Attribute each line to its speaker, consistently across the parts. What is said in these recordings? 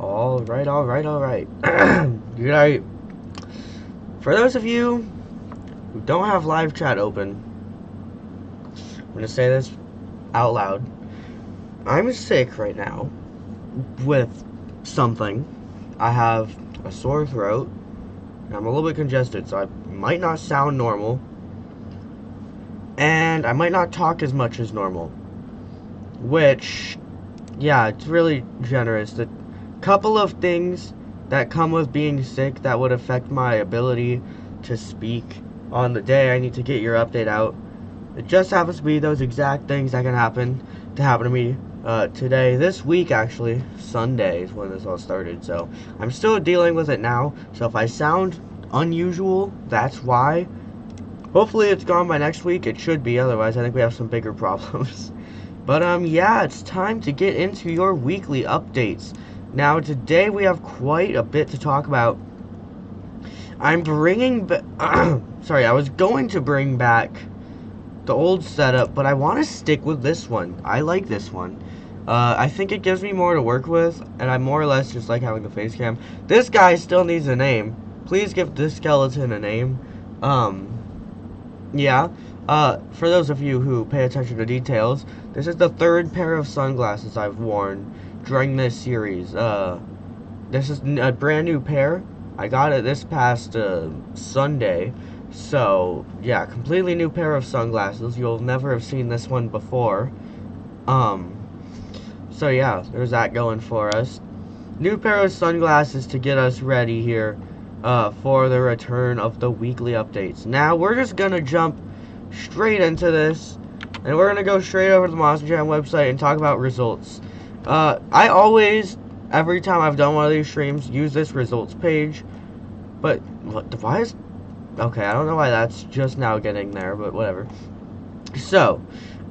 Speaker 1: Alright. Good night. For those of you who don't have live chat open, I'm gonna say this out loud. I'm sick right now with something. I have a sore throat. I'm a little bit congested, so I might not sound normal. And I might not talk as much as normal. Which, yeah, it's really generous. The couple of things that come with being sick that would affect my ability to speak on the day I need to get your update out. It just happens to be those exact things that can happen to me today, this week actually. Sunday is when this all started, so I'm still dealing with it now. So if I sound unusual, that's why. Hopefully it's gone by next week. It should be, otherwise I think we have some bigger problems. But yeah, it's time to get into your weekly updates. Now today we have quite a bit to talk about. I'm bringing sorry, I was going to bring back the old setup, but I want to stick with this one. I like this one. I think it gives me more to work with, and I more or less just like having the face cam. This guy still needs a name. Please give this skeleton a name. Yeah. For those of you who pay attention to details, this is the third pair of sunglasses I've worn during this series. This is a brand new pair. I got it this past Sunday. So, yeah, completely new pair of sunglasses. You'll never have seen this one before. So yeah, there's that going for us. New pair of sunglasses to get us ready here for the return of the weekly updates. Now, we're just gonna jump straight into this, and we're gonna go straight over to the Monster Jam website and talk about results. I always, every time I've done one of these streams, use this results page, but why is, okay, I don't know why that's just now getting there, but whatever. So,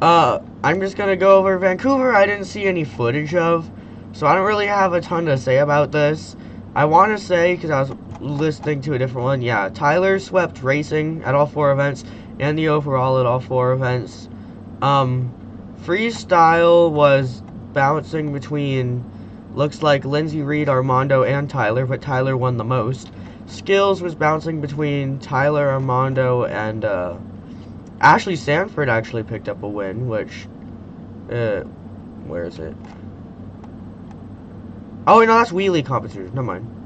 Speaker 1: I'm just gonna go over Vancouver. I didn't see any footage of, so I don't really have a ton to say about this. I want to say, because I was listening to a different one, yeah, Tyler swept racing at all 4 events, and the overall at all 4 events. Freestyle was bouncing between, looks like Lindsay, Reed, Armando, and Tyler, but Tyler won the most. Skills was bouncing between Tyler, Armando, and Ashley Sanford actually picked up a win, which, where is it? Oh, no, that's wheelie competition. Never mind.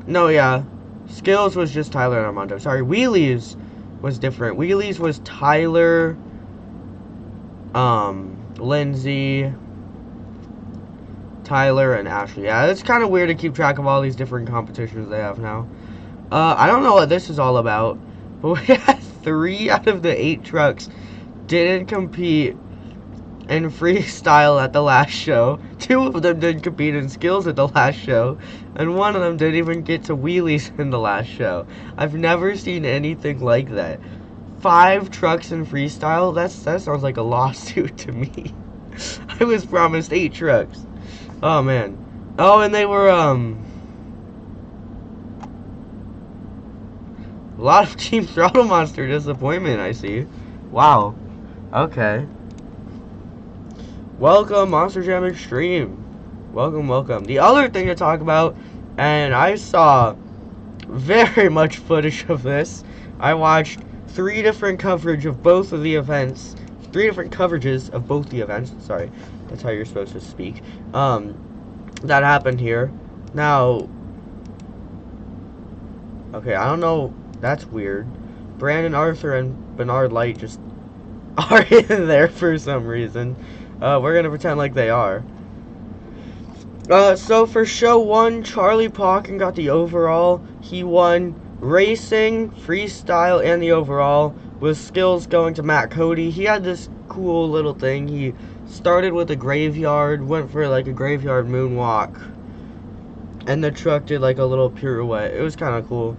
Speaker 1: No, yeah. Skills was just Tyler and Armando. Sorry, wheelies was different. Wheelies was Tyler, Lindsay, Tyler, and Ashley. Yeah, it's kind of weird to keep track of all these different competitions they have now. I don't know what this is all about, but we had 3 out of the 8 trucks didn't compete in freestyle at the last show. 2 of them didn't compete in skills at the last show, and 1 of them didn't even get to wheelies in the last show. I've never seen anything like that. 5 trucks in freestyle? That sounds like a lawsuit to me. I was promised 8 trucks. Oh man. Oh, and they were a lot of Team Throttle Monster disappointment, I see. Wow. Okay. Welcome, Monster Jam Extreme. Welcome, welcome. The other thing to talk about, and I saw very much footage of this. I watched 3 different coverage of both of the events. 3 different coverages of both the events. Sorry, that's how you're supposed to speak. That happened here. Now, okay, I don't know. That's weird. Brandon Arthur and Bernard Light just are in there for some reason. We're gonna pretend like they are. So for show 1, Charlie Pauken got the overall. He won racing, freestyle, and the overall, with skills going to Matt Cody. He had this cool little thing. He started with a graveyard, went for like a graveyard moonwalk, and the truck did like a little pirouette. It was kind of cool.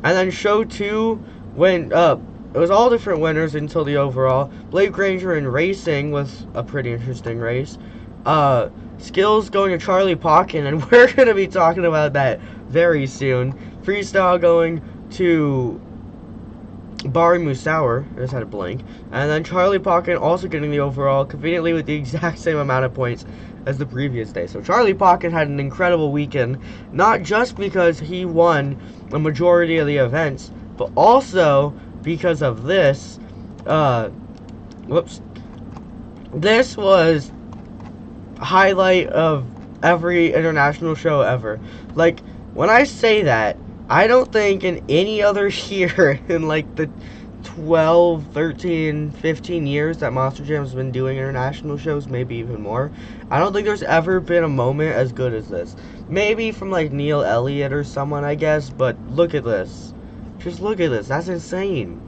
Speaker 1: And then show 2 went up. It was all different winners until the overall. Blake Granger in racing was a pretty interesting race. Skills going to Charlie Pauken, and we're going to be talking about that very soon. Freestyle going to Bari Musauer. I just had a blank. And then Charlie Pauken also getting the overall, conveniently with the exact same amount of points as the previous day. So Charlie Pocket had an incredible weekend, not just because he won a majority of the events, but also because of this. This was highlight of every international show ever. Like, when I say that, I don't think in any other year in like the 12, 13, 15 years that Monster Jam's been doing international shows, maybe even more, I don't think there's ever been a moment as good as this. Maybe from like Neil Elliott or someone, I guess, but look at this. Just look at this. That's insane.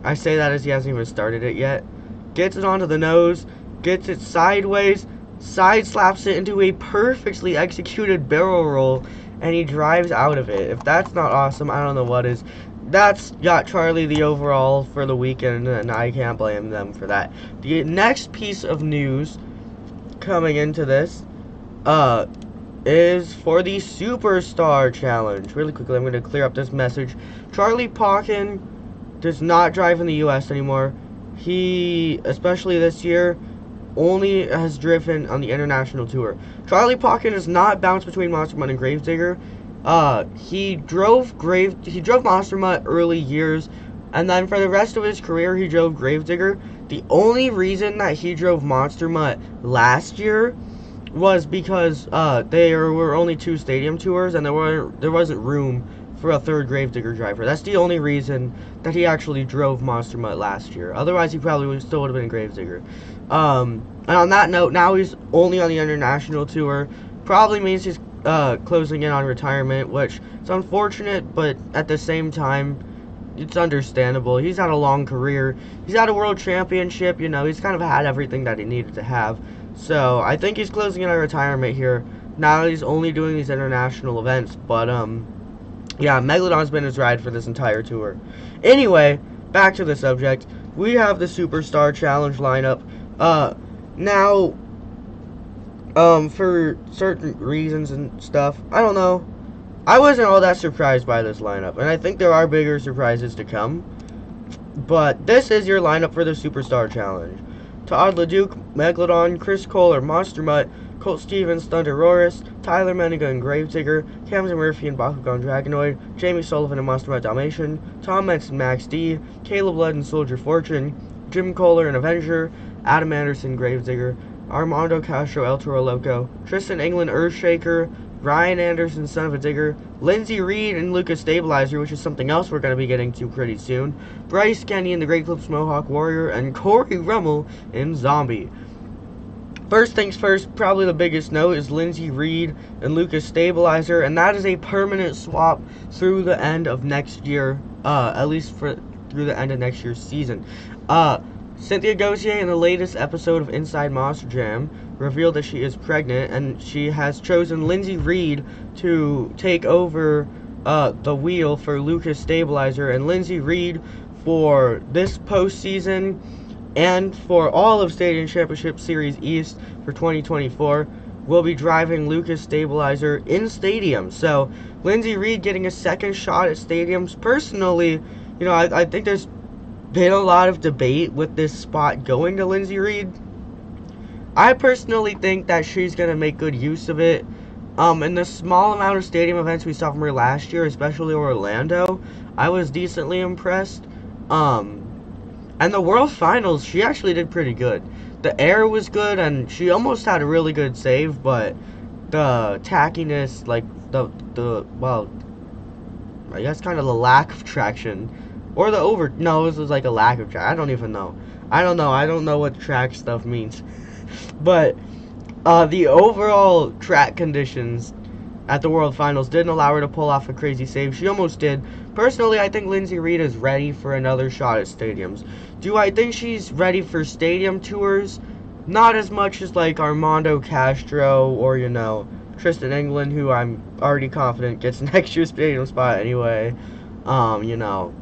Speaker 1: I say that as he hasn't even started it yet. Gets it onto the nose, gets it sideways, side slaps it into a perfectly executed barrel roll, and he drives out of it. If that's not awesome, I don't know what is. That's got Charlie the overall for the weekend, and I can't blame them for that. The next piece of news coming into this is for the Superstar Challenge. Really quickly, I'm going to clear up this message. Charlie Pocken does not drive in the U.S. anymore. He, especially this year, only has driven on the international tour. Charlie Pocken has not bounced between Monster Mutt and Gravedigger. He drove Monster Mutt early years, and then for the rest of his career, he drove Gravedigger. The only reason that he drove Monster Mutt last year was because there were only 2 stadium tours, and there wasn't room for a third Gravedigger driver. That's the only reason that he actually drove Monster Mutt last year. Otherwise, he probably still would have been a Gravedigger. And on that note, now he's only on the international tour. Probably means he's closing in on retirement, which is unfortunate, but at the same time, it's understandable. He's had a long career. He's had a world championship. You know, he's kind of had everything that he needed to have. So I think he's closing in on retirement here. Now he's only doing these international events, but yeah, Megalodon's been his ride for this entire tour. Anyway, back to the subject. We have the Superstar Challenge lineup. Now, for certain reasons and stuff, I don't know. I wasn't all that surprised by this lineup, and I think there are bigger surprises to come. But this is your lineup for the Superstar Challenge. Todd LeDuc, Megalodon, Chris Kohler, Monster Mutt, Colt Stevens, Thunderosaurus, Tyler Menninga and Gravedigger, Camden Murphy and Bakugan Dragonoid, Jamie Sullivan and Monster Mutt Dalmation, Tom Metz and Max D, Caleb Ludd and Soldier Fortune, Jim Kohler and Avenger, Adam Anderson Gravedigger, Armando Castro El Toro Loco, Tristan England Earthshaker, Ryan Anderson Son of a Digger, Lindsey Reed and Lucas Stabilizer, which is something else we're going to be getting to pretty soon, Bryce Kenny and the Great Clips Mohawk Warrior, and Corey Rummel in Zombie. First things first, probably the biggest note is Lindsey Reed and Lucas Stabilizer, and that is a permanent swap through the end of next year, at least through the end of next year's season. Cynthia Gauthier in the latest episode of Inside Monster Jam revealed that she is pregnant, and she has chosen Lindsey Reed to take over the wheel for Lucas Stabilizer, and Lindsey Reed for this postseason and for all of Stadium Championship Series East for 2024 will be driving Lucas Stabilizer in stadium. So Lindsey Reed getting a second shot at stadiums. Personally, you know, I think there's been a lot of debate with this spot going to Lindsey Reed. I personally think that she's going to make good use of it. In the small amount of stadium events we saw from her last year, especially Orlando, I was decently impressed. And the World Finals, she actually did pretty good. The air was good, and she almost had a really good save, but the tackiness, like, well, I guess kind of the lack of traction, or no, this was like a lack of track, I don't even know. I don't know what track stuff means. But, the overall track conditions at the World Finals didn't allow her to pull off a crazy save. She almost did. Personally, I think Lindsey Reed is ready for another shot at stadiums. Do I think she's ready for stadium tours? Not as much as like Armando Castro or, you know, Tristan England, who I'm already confident gets next year's stadium spot anyway. You know,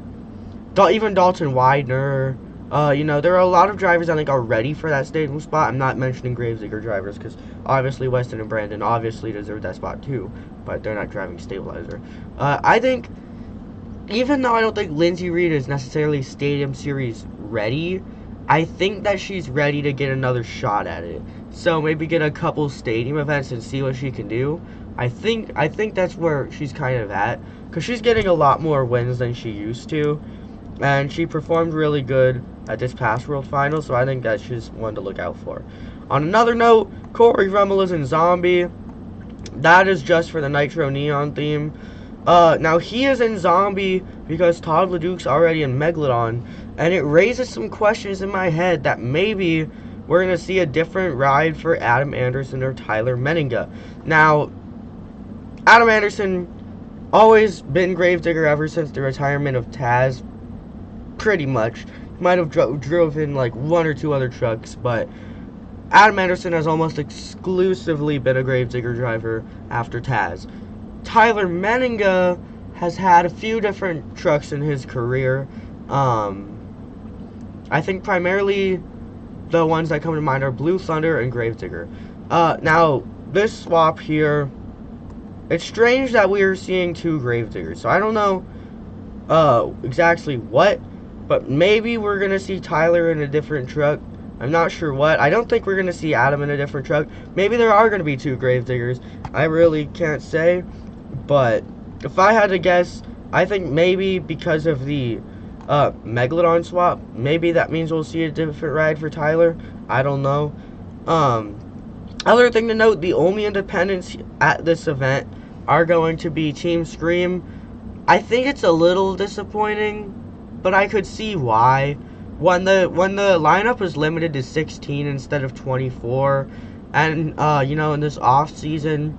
Speaker 1: even Dalton Widener. You know, there are a lot of drivers I think are ready for that stadium spot. I'm not mentioning Gravedigger drivers because obviously Weston and Brandon obviously deserve that spot too, but they're not driving Stabilizer. I think, even though I don't think Lindsey Reed is necessarily Stadium Series ready, I think that she's ready to get another shot at it. So maybe get a couple stadium events and see what she can do. I think that's where she's kind of at, because she's getting a lot more wins than she used to, and she performed really good at this past World Final, so I think that she's one to look out for. On another note, Corey Rummel is in Zombie. That is just for the Nitro Neon theme. Now he is in Zombie because Todd LeDuc's already in Megalodon, and it raises some questions in my head that maybe we're going to see a different ride for Adam Anderson or Tyler Menninga. Now, Adam Anderson, always been Gravedigger ever since the retirement of Taz, pretty much. He might have driven like one or two other trucks, but Adam Anderson has almost exclusively been a Gravedigger driver after Taz. Tyler Menninga has had a few different trucks in his career. I think primarily the ones that come to mind are Blue Thunder and Gravedigger. Now, this swap here, it's strange that we are seeing two Gravediggers. So I don't know exactly what, but maybe we're going to see Tyler in a different truck. I'm not sure what. I don't think we're going to see Adam in a different truck. Maybe there are going to be two Gravediggers. I really can't say. But if I had to guess, I think maybe because of the Megalodon swap, maybe that means we'll see a different ride for Tyler. I don't know. Other thing to note, the only independents at this event are going to be Team Scream. I think it's a little disappointing, but I could see why. When the lineup was limited to 16 instead of 24, and you know, in this off season,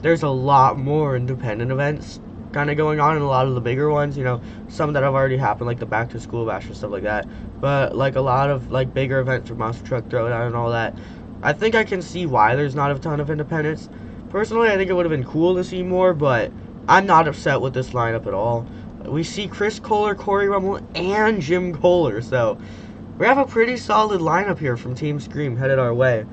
Speaker 1: there's a lot more independent events kind of going on, and a lot of the bigger ones, you know, some that have already happened, like the Back to School Bash and stuff like that. But like a lot of like bigger events for Monster Truck Throwdown and all that, I think I can see why there's not a ton of independents. Personally, I think it would have been cool to see more, but I'm not upset with this lineup at all. We see Chris Kohler, Corey Rummel, and Jim Kohler, so we have a pretty solid lineup here from Team Scream headed our way.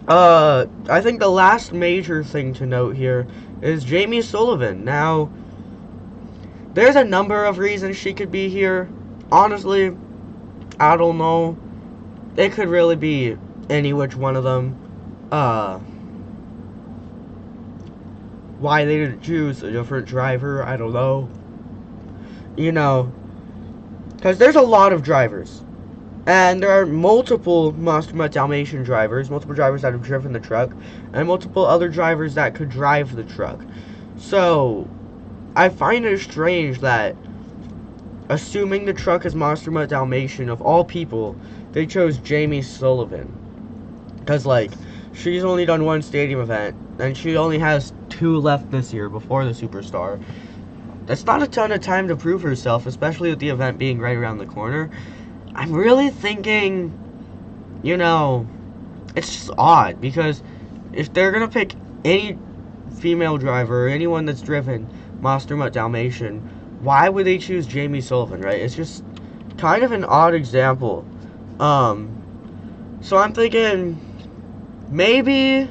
Speaker 1: I think the last major thing to note here is Jamie Sullivan. Now, there's a number of reasons she could be here. Honestly, I don't know. It could really be any which one of them. Why they didn't choose a different driver, I don't know. You know, because there's a lot of drivers. And there are multiple Monster Mutt Dalmation drivers, multiple drivers that have driven the truck, and multiple other drivers that could drive the truck. So, I find it strange that, assuming the truck is Monster Mutt Dalmation, of all people, they chose Jamie Sullivan. Because, like, she's only done one stadium event, and she only has 2 left this year before the Superstar. That's not a ton of time to prove herself, especially with the event being right around the corner. I'm really thinking, you know, it's just odd, because if they're going to pick any female driver or anyone that's driven Monster Mutt Dalmation, why would they choose Jamie Sullivan, right? It's just kind of an odd example. So I'm thinking maybe,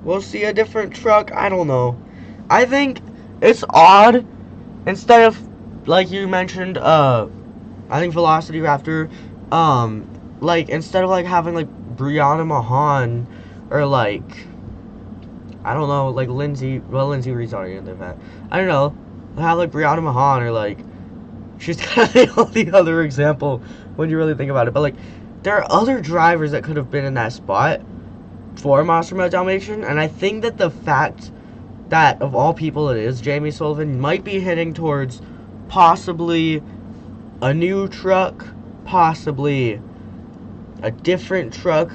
Speaker 1: we'll see a different truck. I don't know. I think it's odd. Instead of, like you mentioned, I think Velocity Raptor, like, instead of, like, having, like, Brianna Mahan, or, like, I don't know, like, Lindsay Reed's already in the event. I don't know, have, like, Brianna Mahan, or, like, she's kind of the only other example when you really think about it. But, like, there are other drivers that could have been in that spot for Monster Mutt Dalmation, and I think that the fact that, of all people, it is Jamie Sullivan might be heading towards possibly a new truck, possibly a different truck.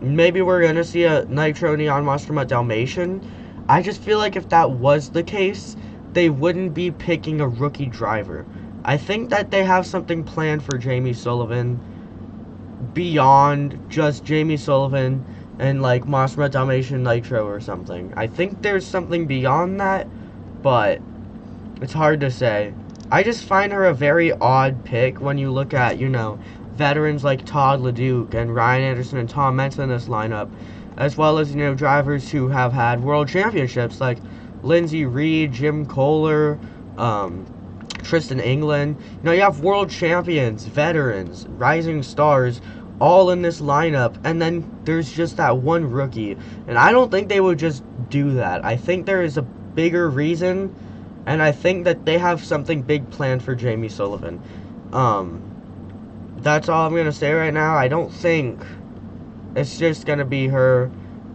Speaker 1: Maybe we're gonna see a Nitro Neon Monster Mutt Dalmation. I just feel like if that was the case, they wouldn't be picking a rookie driver. I think that they have something planned for Jamie Sullivan beyond just Jamie Sullivan and, like, Monster Mutt Dalmation Nitro or something. I think there's something beyond that, but it's hard to say. I just find her a very odd pick when you look at, you know, veterans like Todd LeDuc and Ryan Anderson and Tom Mensa in this lineup, as well as, you know, drivers who have had world championships like Lindsey Reed, Jim Kohler, Tristan England. You know, you have world champions, veterans, rising stars, all in this lineup, and then there's just that one rookie. And I don't think they would just do that. I think there is a bigger reason, and I think that they have something big planned for Jamie Sullivan. That's all I'm going to say right now. I don't think it's just going to be her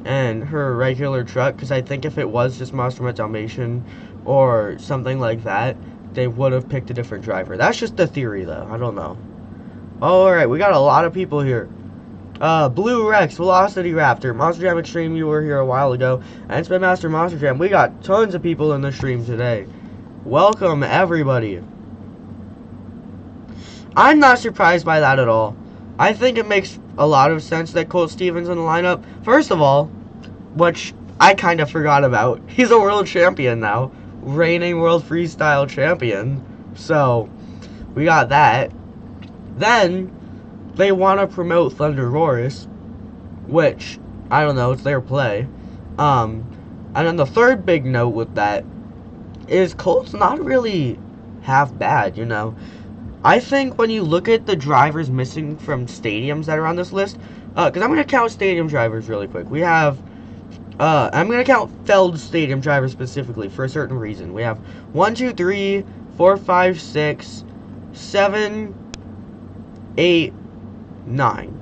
Speaker 1: and her regular truck, because I think if it was just Monster Met Dalmation or something like that, they would have picked a different driver. That's just the theory, though. I don't know. Alright, we got a lot of people here. Blue Rex, Velocity Raptor, Monster Jam Extreme, you were here a while ago, and Spin Master Monster Jam. We got tons of people in the stream today. Welcome, everybody. I'm not surprised by that at all. I think it makes a lot of sense that Colt Stevens in the lineup. First of all, which I kind of forgot about, he's a world champion now. Reigning world freestyle champion. So, we got that. Then, they want to promote Thunder Roars, which, I don't know, it's their play. And then the third big note with that is Colt's not really half bad, you know. I think when you look at the drivers missing from stadiums that are on this list, because I'm going to count stadium drivers really quick. We have, I'm going to count Feld stadium drivers specifically for a certain reason. We have 1, 2, 3, 4, 5, 6, 7, 8, 9.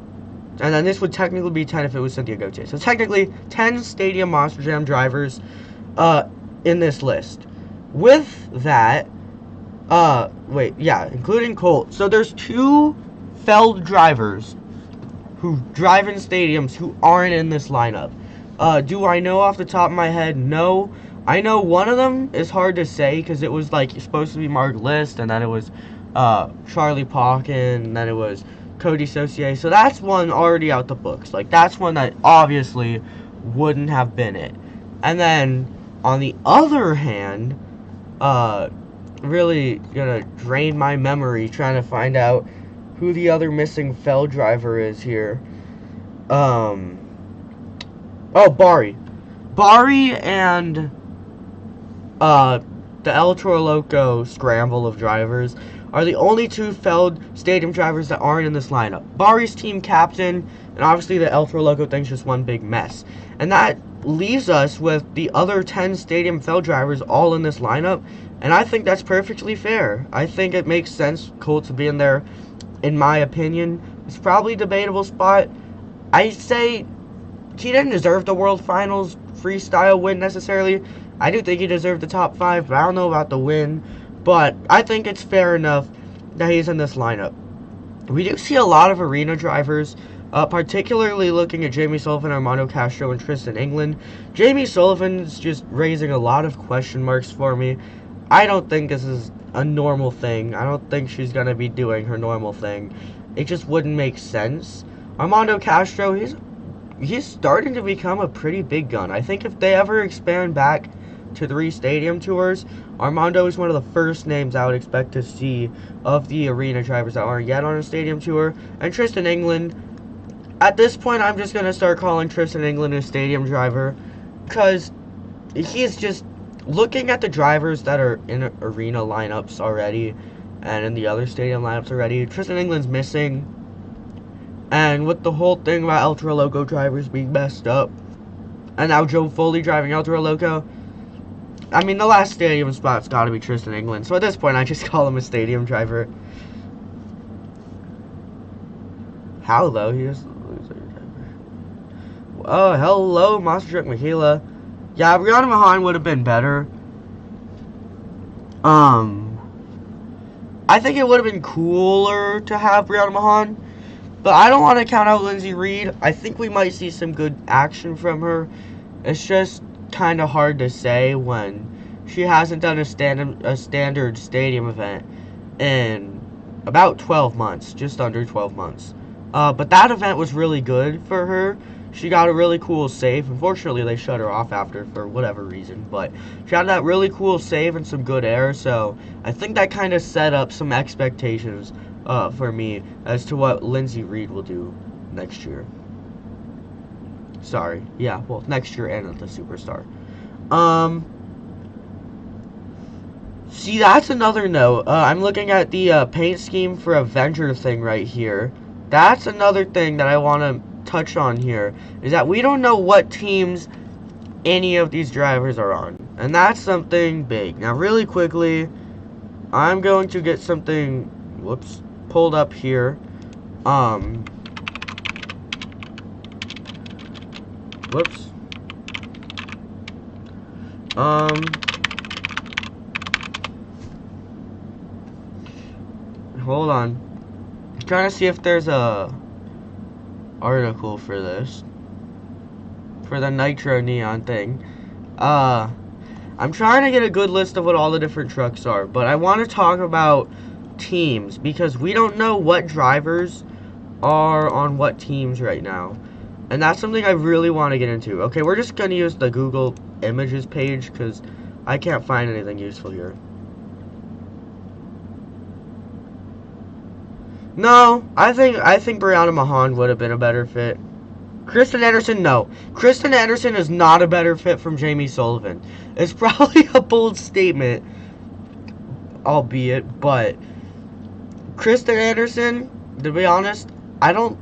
Speaker 1: And then this would technically be 10 if it was Cynthia Gauthier. So technically, 10 Stadium Monster Jam drivers in this list. With that, including Colt. So there's 2 Feld drivers who drive in stadiums who aren't in this lineup. Do I know off the top of my head? No. I know one of them is hard to say because it was like supposed to be Mark List, and then it was Charlie Pauken, and then it was Cody Saucier. So that's one already out the books. Like, that's one that obviously wouldn't have been it. And then on the other hand, really gonna drain my memory trying to find out who the other missing Feld driver is here. Oh, Bari. Bari and the El Toro Loco scramble of drivers are the only 2 Feld stadium drivers that aren't in this lineup. Bari's team captain, and obviously the El Toro Loco thing's just one big mess. And that leaves us with the other 10 stadium Feld drivers all in this lineup, and I think that's perfectly fair. I think it makes sense Colt to be in there, in my opinion. It's probably a debatable spot. I say he didn't deserve the World Finals freestyle win necessarily. I do think he deserved the top 5, but I don't know about the win. But I think it's fair enough that he's in this lineup. We do see a lot of arena drivers, particularly looking at Jamie Sullivan, Armando Castro, and Tristan England. Jamie Sullivan's just raising a lot of question marks for me. I don't think this is a normal thing. I don't think she's going to be doing her normal thing. It just wouldn't make sense. Armando Castro, he's starting to become a pretty big gun. I think if they ever expand back to 3 stadium tours, Armando is one of the first names I would expect to see of the arena drivers that aren't yet on a stadium tour. And Tristan England, at this point, I'm just going to start calling Tristan England a stadium driver, because he's just looking at the drivers that are in arena lineups already and in the other stadium lineups already. Tristan England's missing, and with the whole thing about El Toro Loco drivers being messed up, and now Joe Foley driving El Toro Loco, I mean, the last stadium spot's got to be Tristan England. So at this point, I just call him a stadium driver. How, though? He is the loser driver. Oh, hello, Monster Truck Michaela. Yeah, Brianna Mahan would have been better. I think it would have been cooler to have Brianna Mahan. But I don't want to count out Lindsey Reed. I think we might see some good action from her. It's just kind of hard to say when she hasn't done a standard stadium event in about 12 months, just under 12 months. But that event was really good for her. She got a really cool save. Unfortunately, they shut her off after for whatever reason, but she had that really cool save and some good air, so I think that kind of set up some expectations for me as to what Lindsey Reed will do next year. Sorry. Yeah, well, next year and at the Superstar. See, that's another note. I'm looking at the paint scheme for Avenger thing right here. That's another thing that I want to touch on here, is that we don't know what teams any of these drivers are on. And that's something big. Now, really quickly, I'm going to get something, whoops, pulled up here. Whoops. Hold on. I'm trying to see if there's a article for this. For the Nitro Neon thing. I'm trying to get a good list of what all the different trucks are, but I want to talk about teams, because we don't know what drivers are on what teams right now. And that's something I really want to get into. Okay, we're just going to use the Google Images page, because I can't find anything useful here. No, I think Brianna Mahan would have been a better fit. Kristen Anderson, no. Kristen Anderson is not a better fit from Jamie Sullivan. It's probably a bold statement, albeit, but Kristen Anderson, to be honest, I don't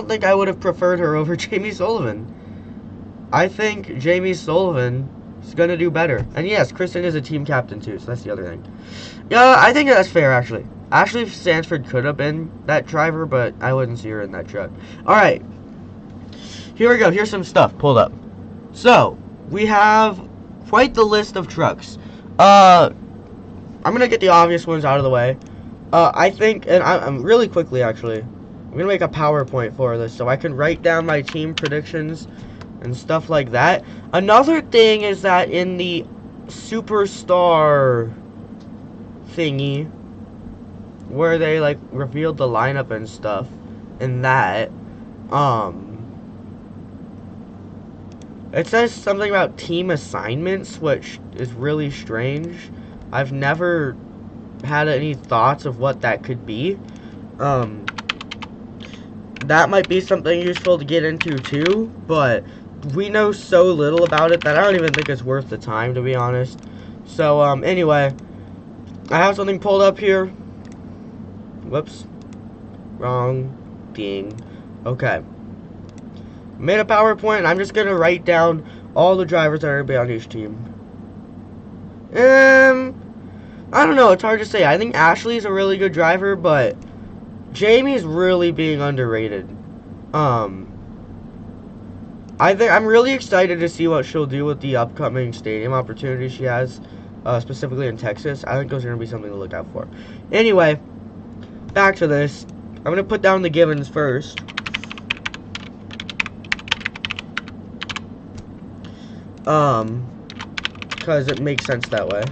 Speaker 1: think I would have preferred her over Jamie Sullivan. I think Jamie Sullivan is gonna do better. And yes, Kristen is a team captain too, so that's the other thing. Yeah, I think that's fair actually. Ashley Sanford could have been that driver, but I wouldn't see her in that truck. Alright. Here we go. Here's some stuff pulled up. So, we have quite the list of trucks. I'm gonna get the obvious ones out of the way. I think, and I'm really quickly actually, I'm gonna make a PowerPoint for this so I can write down my team predictions and stuff like that. Another thing is that in the Superstar thingy, where they like revealed the lineup and stuff, and that, it says something about team assignments, which is really strange. I've never had any thoughts of what that could be. That might be something useful to get into too, but we know so little about it that I don't even think it's worth the time, to be honest. So, anyway, I have something pulled up here. Whoops. Wrong thing. Okay. Made a PowerPoint, and I'm just gonna write down all the drivers that are gonna be on each team. I don't know, it's hard to say. I think Ashley's a really good driver, but Jamie's really being underrated. I think I'm really excited to see what she'll do with the upcoming stadium opportunities she has, specifically in Texas. I think those are gonna be something to look out for. Anyway, back to this. I'm gonna put down the givens first. Because it makes sense that way.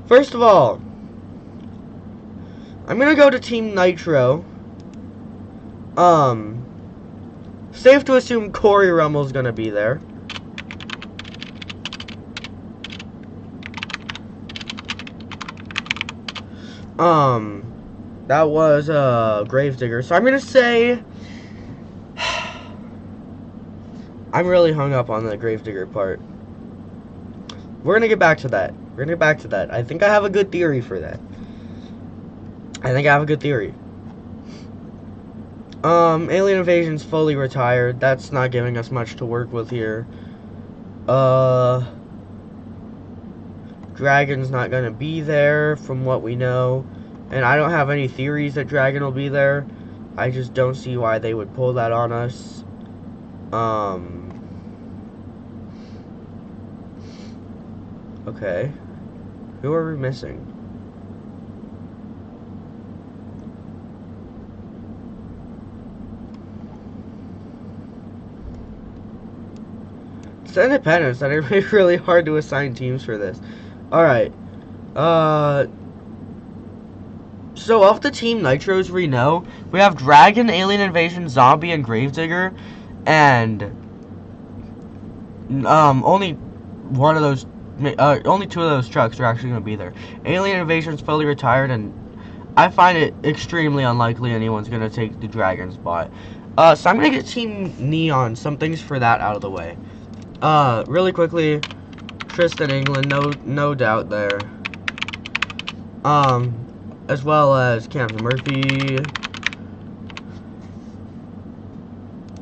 Speaker 1: First of all, I'm gonna go to Team Nitro. Safe to assume Corey Rummel's gonna be there. That was, Gravedigger. So I'm gonna say, I'm really hung up on the Gravedigger part. We're gonna get back to that. I think I have a good theory for that. Alien Invasion's fully retired. That's not giving us much to work with here. Dragon's not gonna be there from what we know. And I don't have any theories that Dragon will be there. I just don't see why they would pull that on us. Okay. Who are we missing? It's Independence, and it'd be really hard to assign teams for this. Alright. So of the Team Nitros we know, we have Dragon, Alien Invasion, Zombie, and Gravedigger, and only two of those trucks are actually going to be there. Alien Invasion's fully retired, and I find it extremely unlikely anyone's going to take the Dragon spot. So I'm going to get Team Neon, some things for that out of the way. Really quickly, Tristan England, no doubt there. As well as Camden Murphy.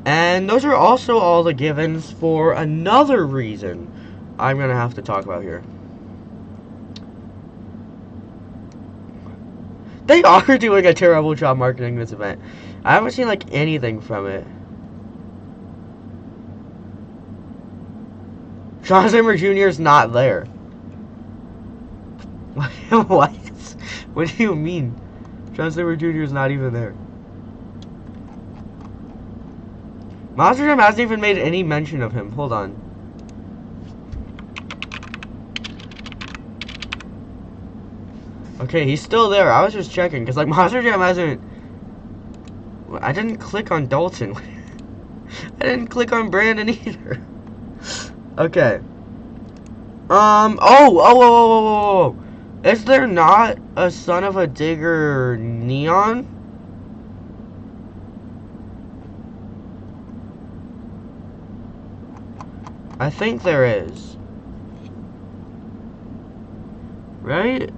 Speaker 1: And those are also all the givens for another reason I'm gonna have to talk about here. They are doing a terrible job marketing this event. I haven't seen like anything from it. John Zimmer Jr. is not there. What? What do you mean? John Zimmer Jr. is not even there. Monster Jam hasn't even made any mention of him. Hold on. Okay, he's still there. I was just checking, because, like, Monster Jam hasn't... I didn't click on Dalton. I didn't click on Brandon either. Okay. Oh. Is there not a Son of a Digger Neon? I think there is. Right?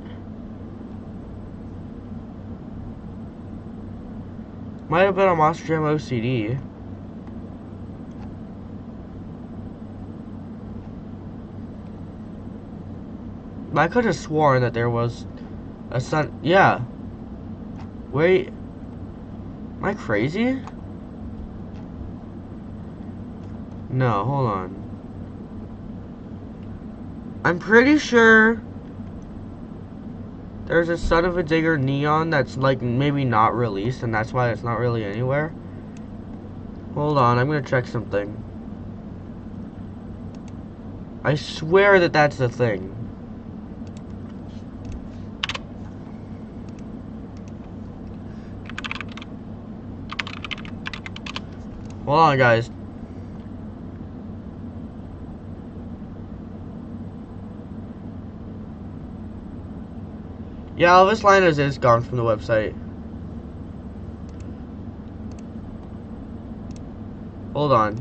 Speaker 1: Might have been a Monster Jam OCD. I could have sworn that there was a Son. Yeah. Wait. Am I crazy? No, hold on. I'm pretty sure there's a Son of a Digger Neon that's like maybe not released, and that's why it's not really anywhere. Hold on, I'm gonna check something. I swear that that's the thing. Hold on, guys. Yeah, Elvis Linus is gone from the website. Hold on.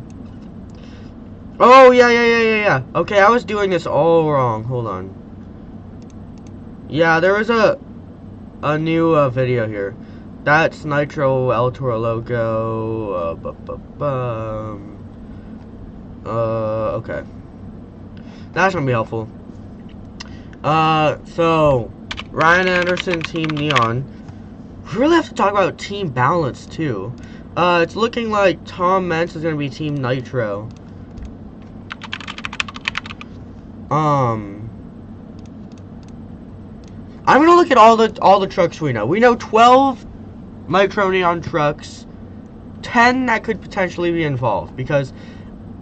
Speaker 1: Oh, yeah. Okay, I was doing this all wrong. Hold on. Yeah, there was a new video here. That's Nitro El Toro logo. Okay. That's gonna be helpful. So Ryan Anderson, Team Neon. We really have to talk about Team Balance too. It's looking like Tom Mentz is gonna be Team Nitro. I'm gonna look at all the trucks we know. We know 12 Nitro Neon trucks, 10 that could potentially be involved because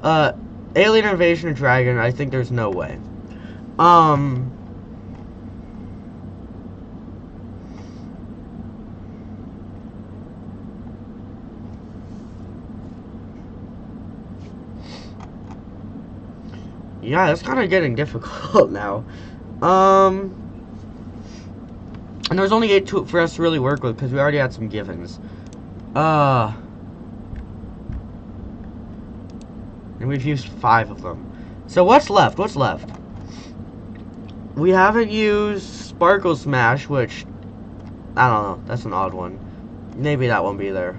Speaker 1: Alien Invasion and Dragon, I think there's no way. Yeah, it's kind of getting difficult now. And there's only 8 for us to really work with because we already had some givens. And we've used 5 of them. So what's left? What's left? We haven't used Sparkle Smash, which I don't know. That's an odd one. Maybe that won't be there.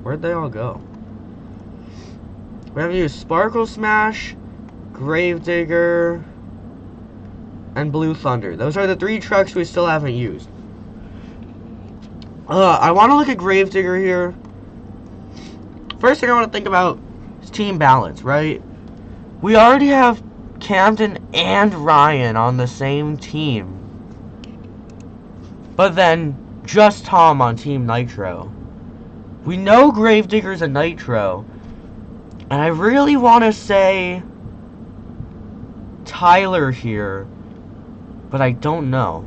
Speaker 1: Where'd they all go? We haven't used Sparkle Smash, Gravedigger, and Blue Thunder. Those are the 3 trucks we still haven't used. I want to look at Gravedigger here. First thing I want to think about is Team Balance, right? We already have Camden and Ryan on the same team. But then, just Tom on Team Nitro. We know Gravedigger's a Nitro. And I really want to say Tyler here, but I don't know.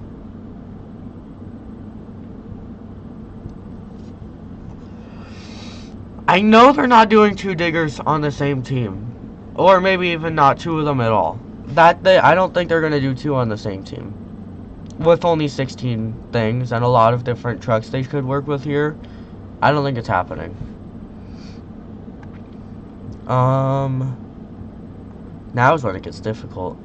Speaker 1: I know they're not doing 2 diggers on the same team. Or maybe even not 2 of them at all. I don't think they're going to do 2 on the same team. With only 16 things and a lot of different trucks they could work with here, I don't think it's happening. Now's when it gets difficult.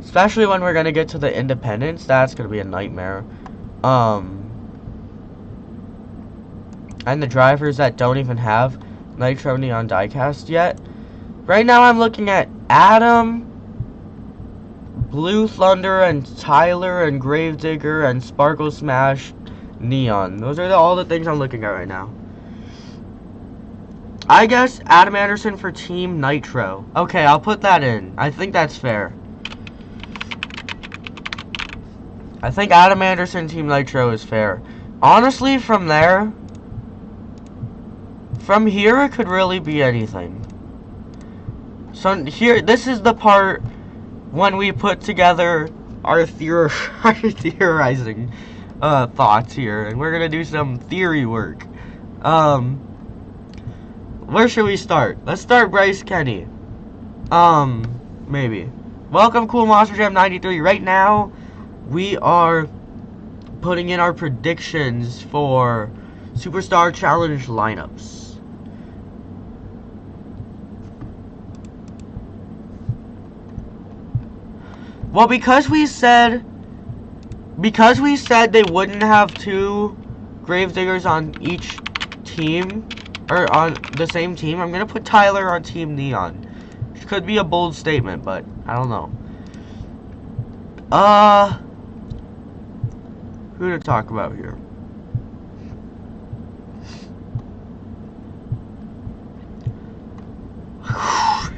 Speaker 1: Especially when we're gonna get to the independence, that's gonna be a nightmare. And the drivers that don't even have Nitro Neon Diecast yet. Right now I'm looking at Adam, Blue Thunder, and Tyler, and Gravedigger, and Sparkle Smash Neon. Those are all the things I'm looking at right now. I guess Adam Anderson for Team Nitro. Okay, I'll put that in. I think that's fair. I think Adam Anderson Team Nitro is fair. Honestly, from here, it could really be anything. So here, this is the part when we put together our theorizing thoughts here, and we're gonna do some theory work. Where should we start? Let's start Bryce Kenny. Maybe. Welcome, Cool Monster Jam 93. Right now, we are putting in our predictions for Superstar Challenge lineups. Well, because we said they wouldn't have 2 Gravediggers on each team, or on the same team, I'm gonna put Tyler on Team Neon. Which could be a bold statement, but I don't know. Who to talk about here?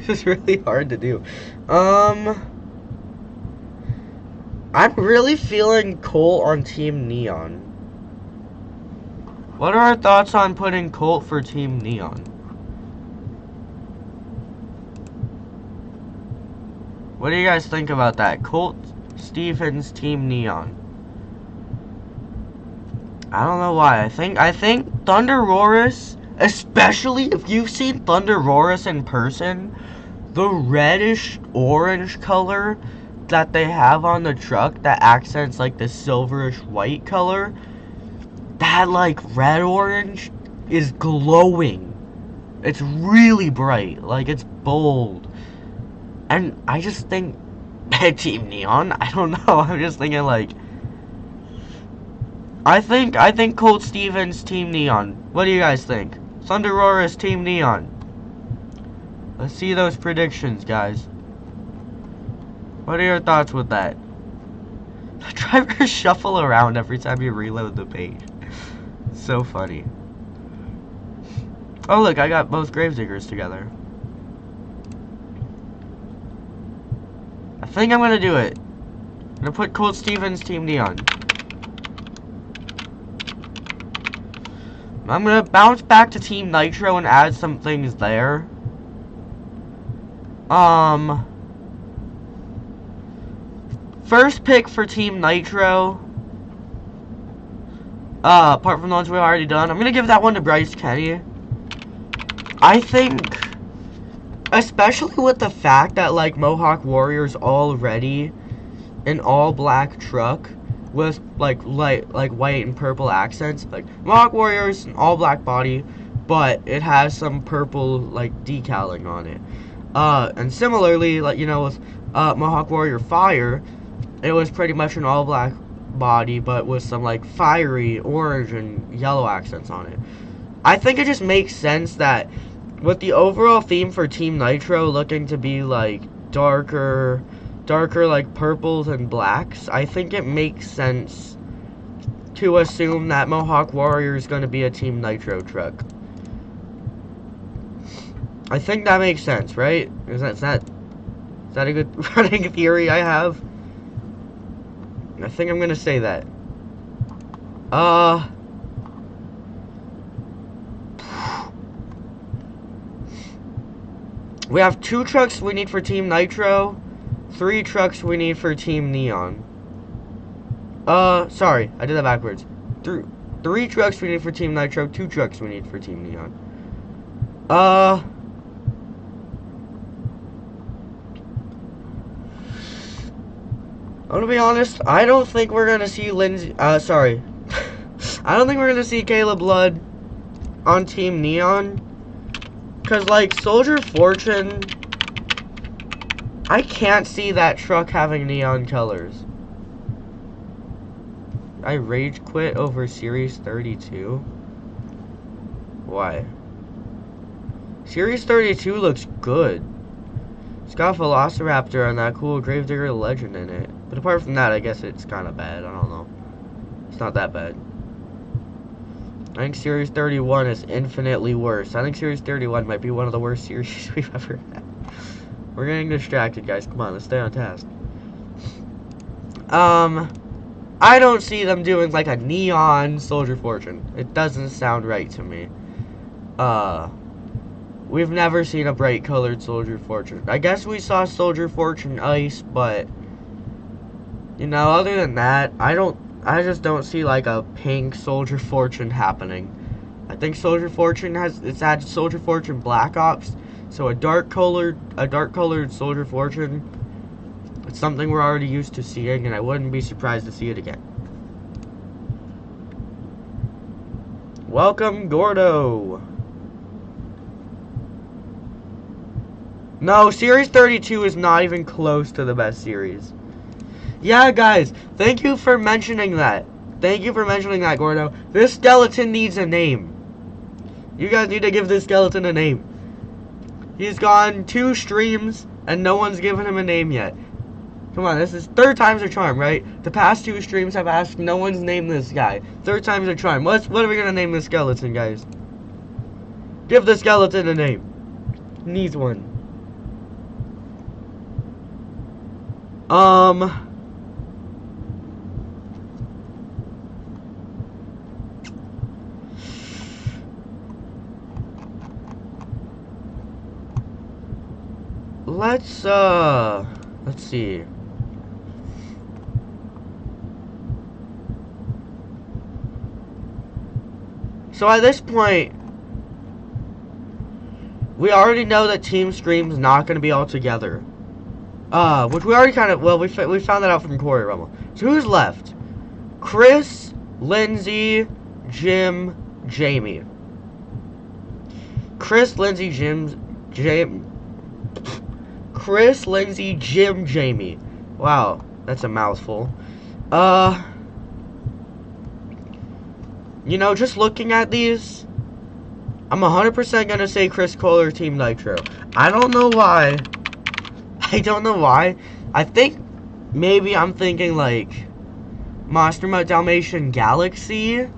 Speaker 1: This is really hard to do. I'm really feeling Colt on Team Neon. What are our thoughts on putting Colt for Team Neon? What do you guys think about that? Colt Stevens Team Neon. I don't know why. I think Thunder Roarus, especially if you've seen Thunder Roarus in person, the reddish orange color that they have on the truck that accents like the silverish white color, that like red orange is glowing. It's really bright, like it's bold. And I just think Team Neon, I don't know, I'm just thinking like I think Colt Stevens Team Neon. What do you guys think? Thunder Roarus Team Neon. Let's see those predictions, guys. What are your thoughts with that? The drivers shuffle around every time you reload the page. So funny. Oh look, I got both Gravediggers together. I think I'm gonna do it. I'm gonna put Colt Stevens Team Neon. I'm gonna bounce back to Team Nitro and add some things there. First pick for Team Nitro. Apart from the ones we've already done, I'm gonna give that one to Bryce Kenny. I think, especially with the fact that like Mohawk Warrior's already an all-black truck with like white and purple accents. Like Mohawk Warrior's an all-black body, but it has some purple like decaling on it. And similarly, like you know, with Mohawk Warrior Fire, it was pretty much an all-black body, but with some like fiery orange and yellow accents on it. I think it just makes sense that with the overall theme for Team Nitro looking to be like darker like purples and blacks, I think it makes sense to assume that Mohawk Warrior is going to be a Team Nitro truck. I think that makes sense, right? Is that a good running theory I have? I think I'm gonna say that. We have 2 trucks we need for Team Nitro, 3 trucks we need for Team Neon. Sorry, I did that backwards. 3 trucks we need for Team Nitro, 2 trucks we need for Team Neon. I'm gonna be honest, I don't think we're gonna see Lindsay, sorry. I don't think we're gonna see Caleb Blood on Team Neon. Cause like Soldier Fortune I can't see that truck having neon colors. I rage quit over Series 32? Why? Series 32 looks good. It's got Velociraptor and that cool Gravedigger Legend in it. But apart from that, I guess it's kind of bad. I don't know. It's not that bad. I think Series 31 is infinitely worse. I think Series 31 might be one of the worst series we've ever had. We're getting distracted, guys. Come on, let's stay on task. I don't see them doing like a neon Soldier Fortune. It doesn't sound right to me. We've never seen a bright colored Soldier Fortune. I guess we saw Soldier Fortune Ice, but you know, other than that, I just don't see like a pink Soldier Fortune happening. I think Soldier Fortune it's had Soldier Fortune Black Ops, so a dark colored Soldier Fortune. It's something we're already used to seeing, and I wouldn't be surprised to see it again. Welcome, Gordo. No, Series 32 is not even close to the best series. Yeah, guys, thank you for mentioning that. Thank you for mentioning that, Gordo. This skeleton needs a name. You guys need to give this skeleton a name. He's gone 2 streams, and no one's given him a name yet. Come on, this is 3rd time's a charm, right? The past 2 streams have asked, no one's named this guy. 3rd time's a charm. What are we gonna name this skeleton, guys? Give the skeleton a name. Needs one. Let's see. So at this point, we already know that Team Scream's not going to be all together. Which we already kind of, well, we found that out from Corey Rumble. So who's left? Chris, Lindsay, Jim, Jamie. Chris, Lindsay, Chris, Lindsay, Jim, Jamie. Wow, that's a mouthful. You know, just looking at these, I'm 100% gonna say Chris Kohler, Team Nitro. I don't know why. I think maybe I'm thinking like Monster Mutt Dalmation Galaxy,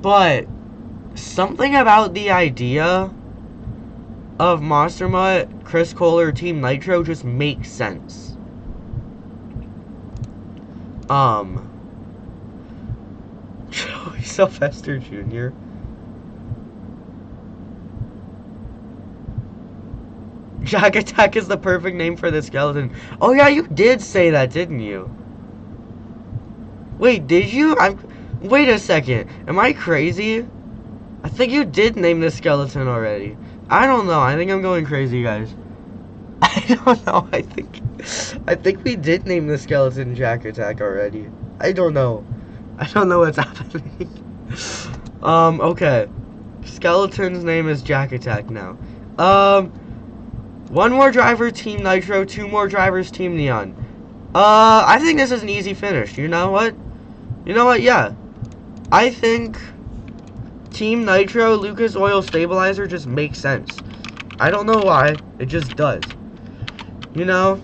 Speaker 1: but something about the idea of Monster Mutt, Chris Kohler, Team Nitro just makes sense. Joey Sylvester Jr. Jack Attack is the perfect name for the skeleton. Oh yeah, you did say that, didn't you? Wait, did you? Wait a second. Am I crazy? I think you did name the skeleton already. I don't know. I think I'm going crazy, guys. I don't know. I think we did name the skeleton Jack Attack already. I don't know. I don't know what's happening. Okay. Skeleton's name is Jack Attack now. 1 more driver, Team Nitro. 2 more drivers, Team Neon. I think this is an easy finish. You know what? Yeah. I think Team Nitro, Lucas Oil Stabilizer just makes sense. I don't know why. It just does. You know,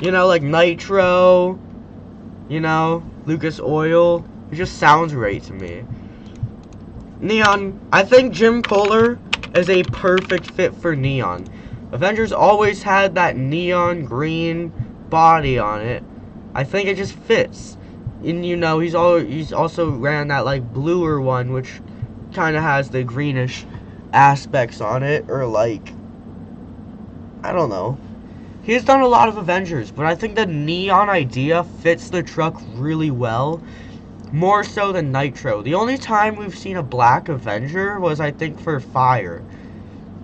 Speaker 1: like Nitro, Lucas Oil. It just sounds right to me. Neon, I think Jim Kohler is a perfect fit for Neon. Avengers always had that neon green body on it. I think it just fits. And he's also ran that like bluer one, which kind of has the greenish aspects on it, or like, I don't know. He's done a lot of Avengers, but I think the neon idea fits the truck really well, more so than Nitro. The only time we've seen a black Avenger was, I think, for Fire.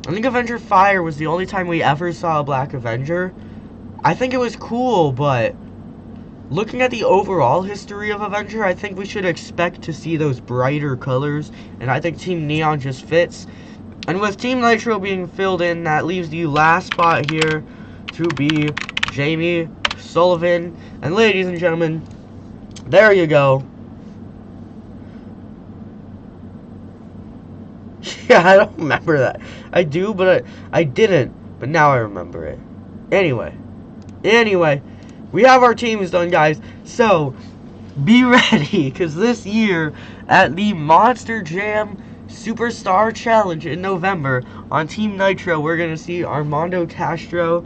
Speaker 1: I think Avenger Fire was the only time we ever saw a black Avenger. I think it was cool, but looking at the overall history of Avenger, I think we should expect to see those brighter colors, and I think Team Neon just fits. And with Team Nitro being filled in, that leaves the last spot here to be Jamie Sullivan. And ladies and gentlemen, there you go. Yeah, I don't remember that. I do, but I didn't. But now I remember it. Anyway, we have our teams done, guys. So, be ready, because this year, at the Monster Jam Superstar Challenge in November, on Team Nitro, we're going to see Armando Castro,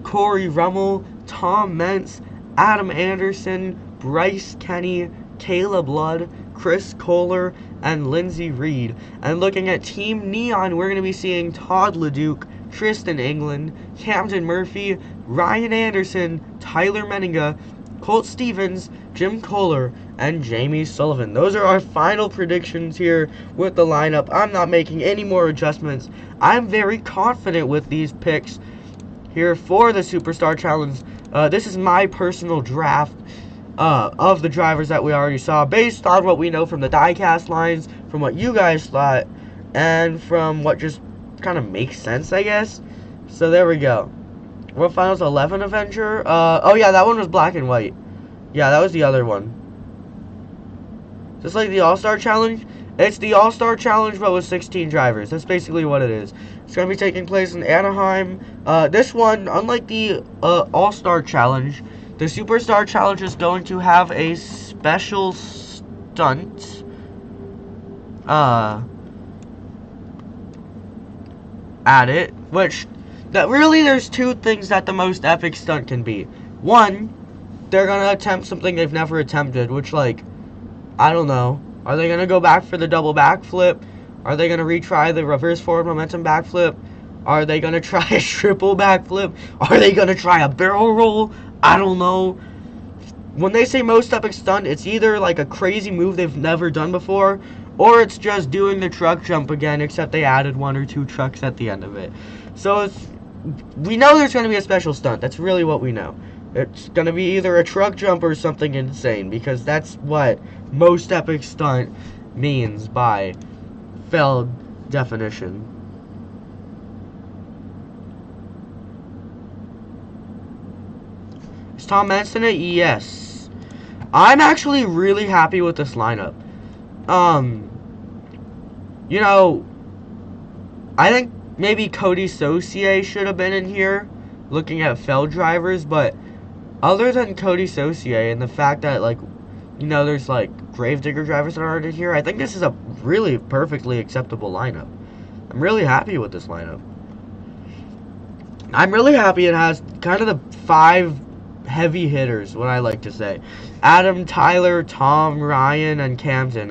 Speaker 1: Corey Rummel, Tom Mentz, Adam Anderson, Bryce Kenny, Kayla Blood, Chris Kohler, and Lindsey Reed. And looking at Team Neon, we're going to be seeing Todd LeDuc, Tristan England, Camden Murphy, Ryan Anderson, Tyler Menninga, Colt Stevens, Jim Kohler, and Jamie Sullivan. Those are our final predictions here with the lineup. I'm not making any more adjustments. I'm very confident with these picks here for the Superstar Challenge. This is my personal draft of the drivers that we already saw, based on what we know from the diecast lines, from what you guys thought, and from what just kind of makes sense, I guess. So there we go. World Finals 11 Avenger. Oh yeah, that one was black and white. Yeah, that was the other one. Just like the All-Star Challenge. It's the All-Star Challenge, but with 16 drivers. That's basically what it is. It's going to be taking place in Anaheim. This one, unlike the All-Star Challenge, the Superstar Challenge is going to have a special stunt. At it, which, that really, there's two things that the most epic stunt can be. One, they're gonna attempt something they've never attempted, which, like, I don't know. Are they gonna go back for the double backflip? Are they gonna retry the reverse forward momentum backflip? Are they gonna try a triple backflip? Are they gonna try a barrel roll? I don't know. When they say most epic stunt, it's either like a crazy move they've never done before, or it's just doing the truck jump again, except they added 1 or 2 trucks at the end of it. So we know there's going to be a special stunt. That's really what we know. It's going to be either a truck jump or something insane, because that's what most epic stunt means by Feld definition. Is Tom Mentz in it? Yes. I'm actually really happy with this lineup. You know, I think maybe Cody Saucier should have been in here, looking at Feld drivers, but other than Cody Saucier and the fact that, like, you know, there's, like, Gravedigger drivers that aren't in here, I think this is a really perfectly acceptable lineup. I'm really happy with this lineup. I'm really happy it has kind of the 5 heavy hitters, what I like to say. Adam, Tyler, Tom, Ryan, and Camden.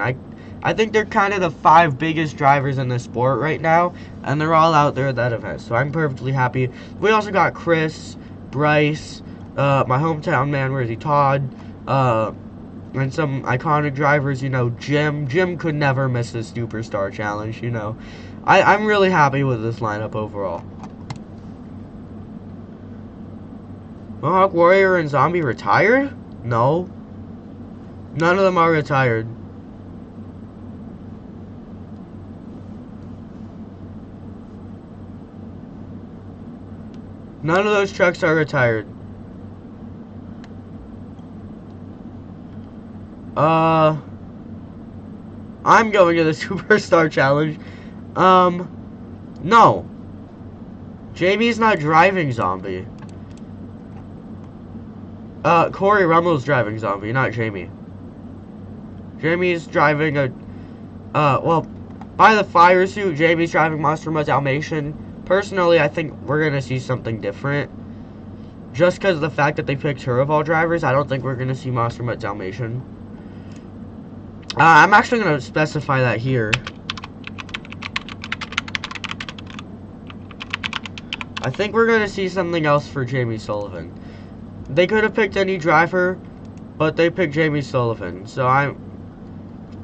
Speaker 1: I think they're kind of the 5 biggest drivers in the sport right now, and they're all out there at that event, so I'm perfectly happy. We also got Chris, Bryce, my hometown man, where is he, Todd, and some iconic drivers, you know, Jim. Jim could never miss the Superstar Challenge, you know. I'm really happy with this lineup overall. Mohawk Warrior and Zombie retired? No. None of them are retired. None of those trucks are retired. I'm going to the Superstar Challenge. No. Jamie's not driving Zombie. Corey Rummel's driving Zombie, not Jamie. Jamie's driving a, well, by the fire suit, Jamie's driving Monster Dalmation. Personally, I think we're going to see something different. Just because of the fact that they picked her of all drivers, I don't think we're going to see Monster Dalmation. I'm actually going to specify that here. I think we're going to see something else for Jamie Sullivan. They could have picked any driver, but they picked Jamie Sullivan. So I'm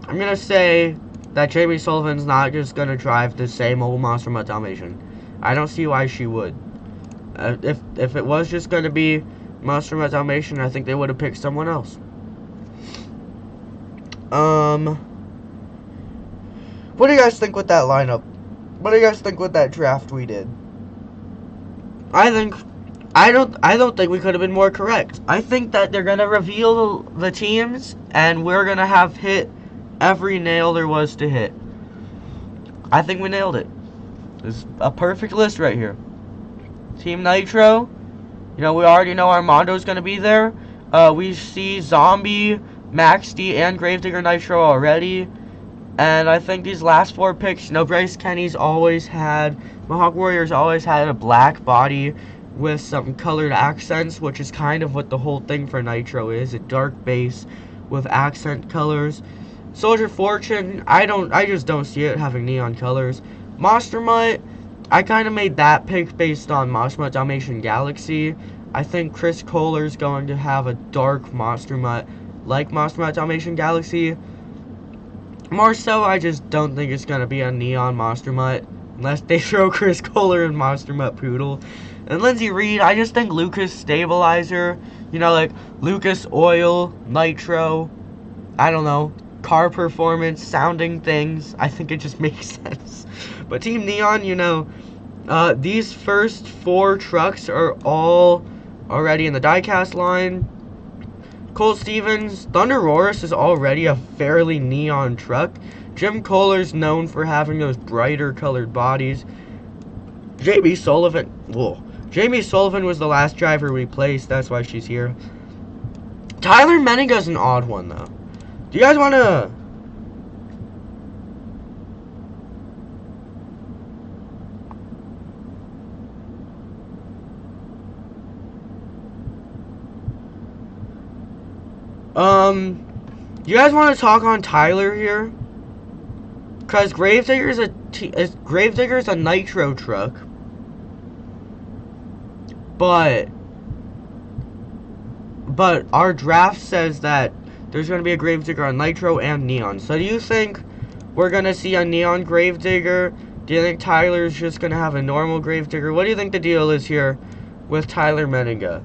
Speaker 1: going to say that Jamie Sullivan's not just going to drive the same old Monster Dalmation. I don't see why she would. If it was just going to be Monster Dalmation, I think they would have picked someone else. What do you guys think with that lineup? What do you guys think with that draft we did? I don't think we could have been more correct. I think that they're gonna reveal the teams, and we're gonna have hit every nail there was to hit. I think we nailed it. It's a perfect list right here. Team Nitro, you know, we already know Armando's gonna be there. We see Zombie, Max D, and Gravedigger Nitro already. And I think these last 4 picks, you know, Bryce Kenny's always had, Mohawk Warriors always had a black body with some colored accents, which is kind of what the whole thing for Nitro is, a dark base with accent colors. Soldier Fortune, I just don't see it having neon colors. Monster Mutt, I kind of made that pick based on Monster Mutt Dalmation Galaxy. I think Chris Kohler's going to have a dark Monster Mutt like Monster Mutt Dalmation Galaxy. More so, I just don't think it's going to be a neon Monster Mutt unless they throw Chris Kohler and Monster Mutt Poodle. And Lindsay Reed, I just think Lucas Stabilizer, you know, like Lucas Oil, Nitro, I don't know, car performance, sounding things. I think it just makes sense. But Team Neon, you know, these first 4 trucks are all already in the diecast line. Cole Stevens, Thunder Roarus is already a fairly neon truck. Jim Kohler's known for having those brighter colored bodies. Jamie Sullivan was the last driver we placed, that's why she's here. Tyler Menninga's an odd one, though. Do you guys want to... you guys want to talk on Tyler here? Because Gravedigger's a Nitro truck. But our draft says that there's going to be a Gravedigger on Nitro and Neon. So do you think we're going to see a Neon Gravedigger? Do you think Tyler's just going to have a normal Gravedigger? What do you think the deal is here with Tyler Menninga?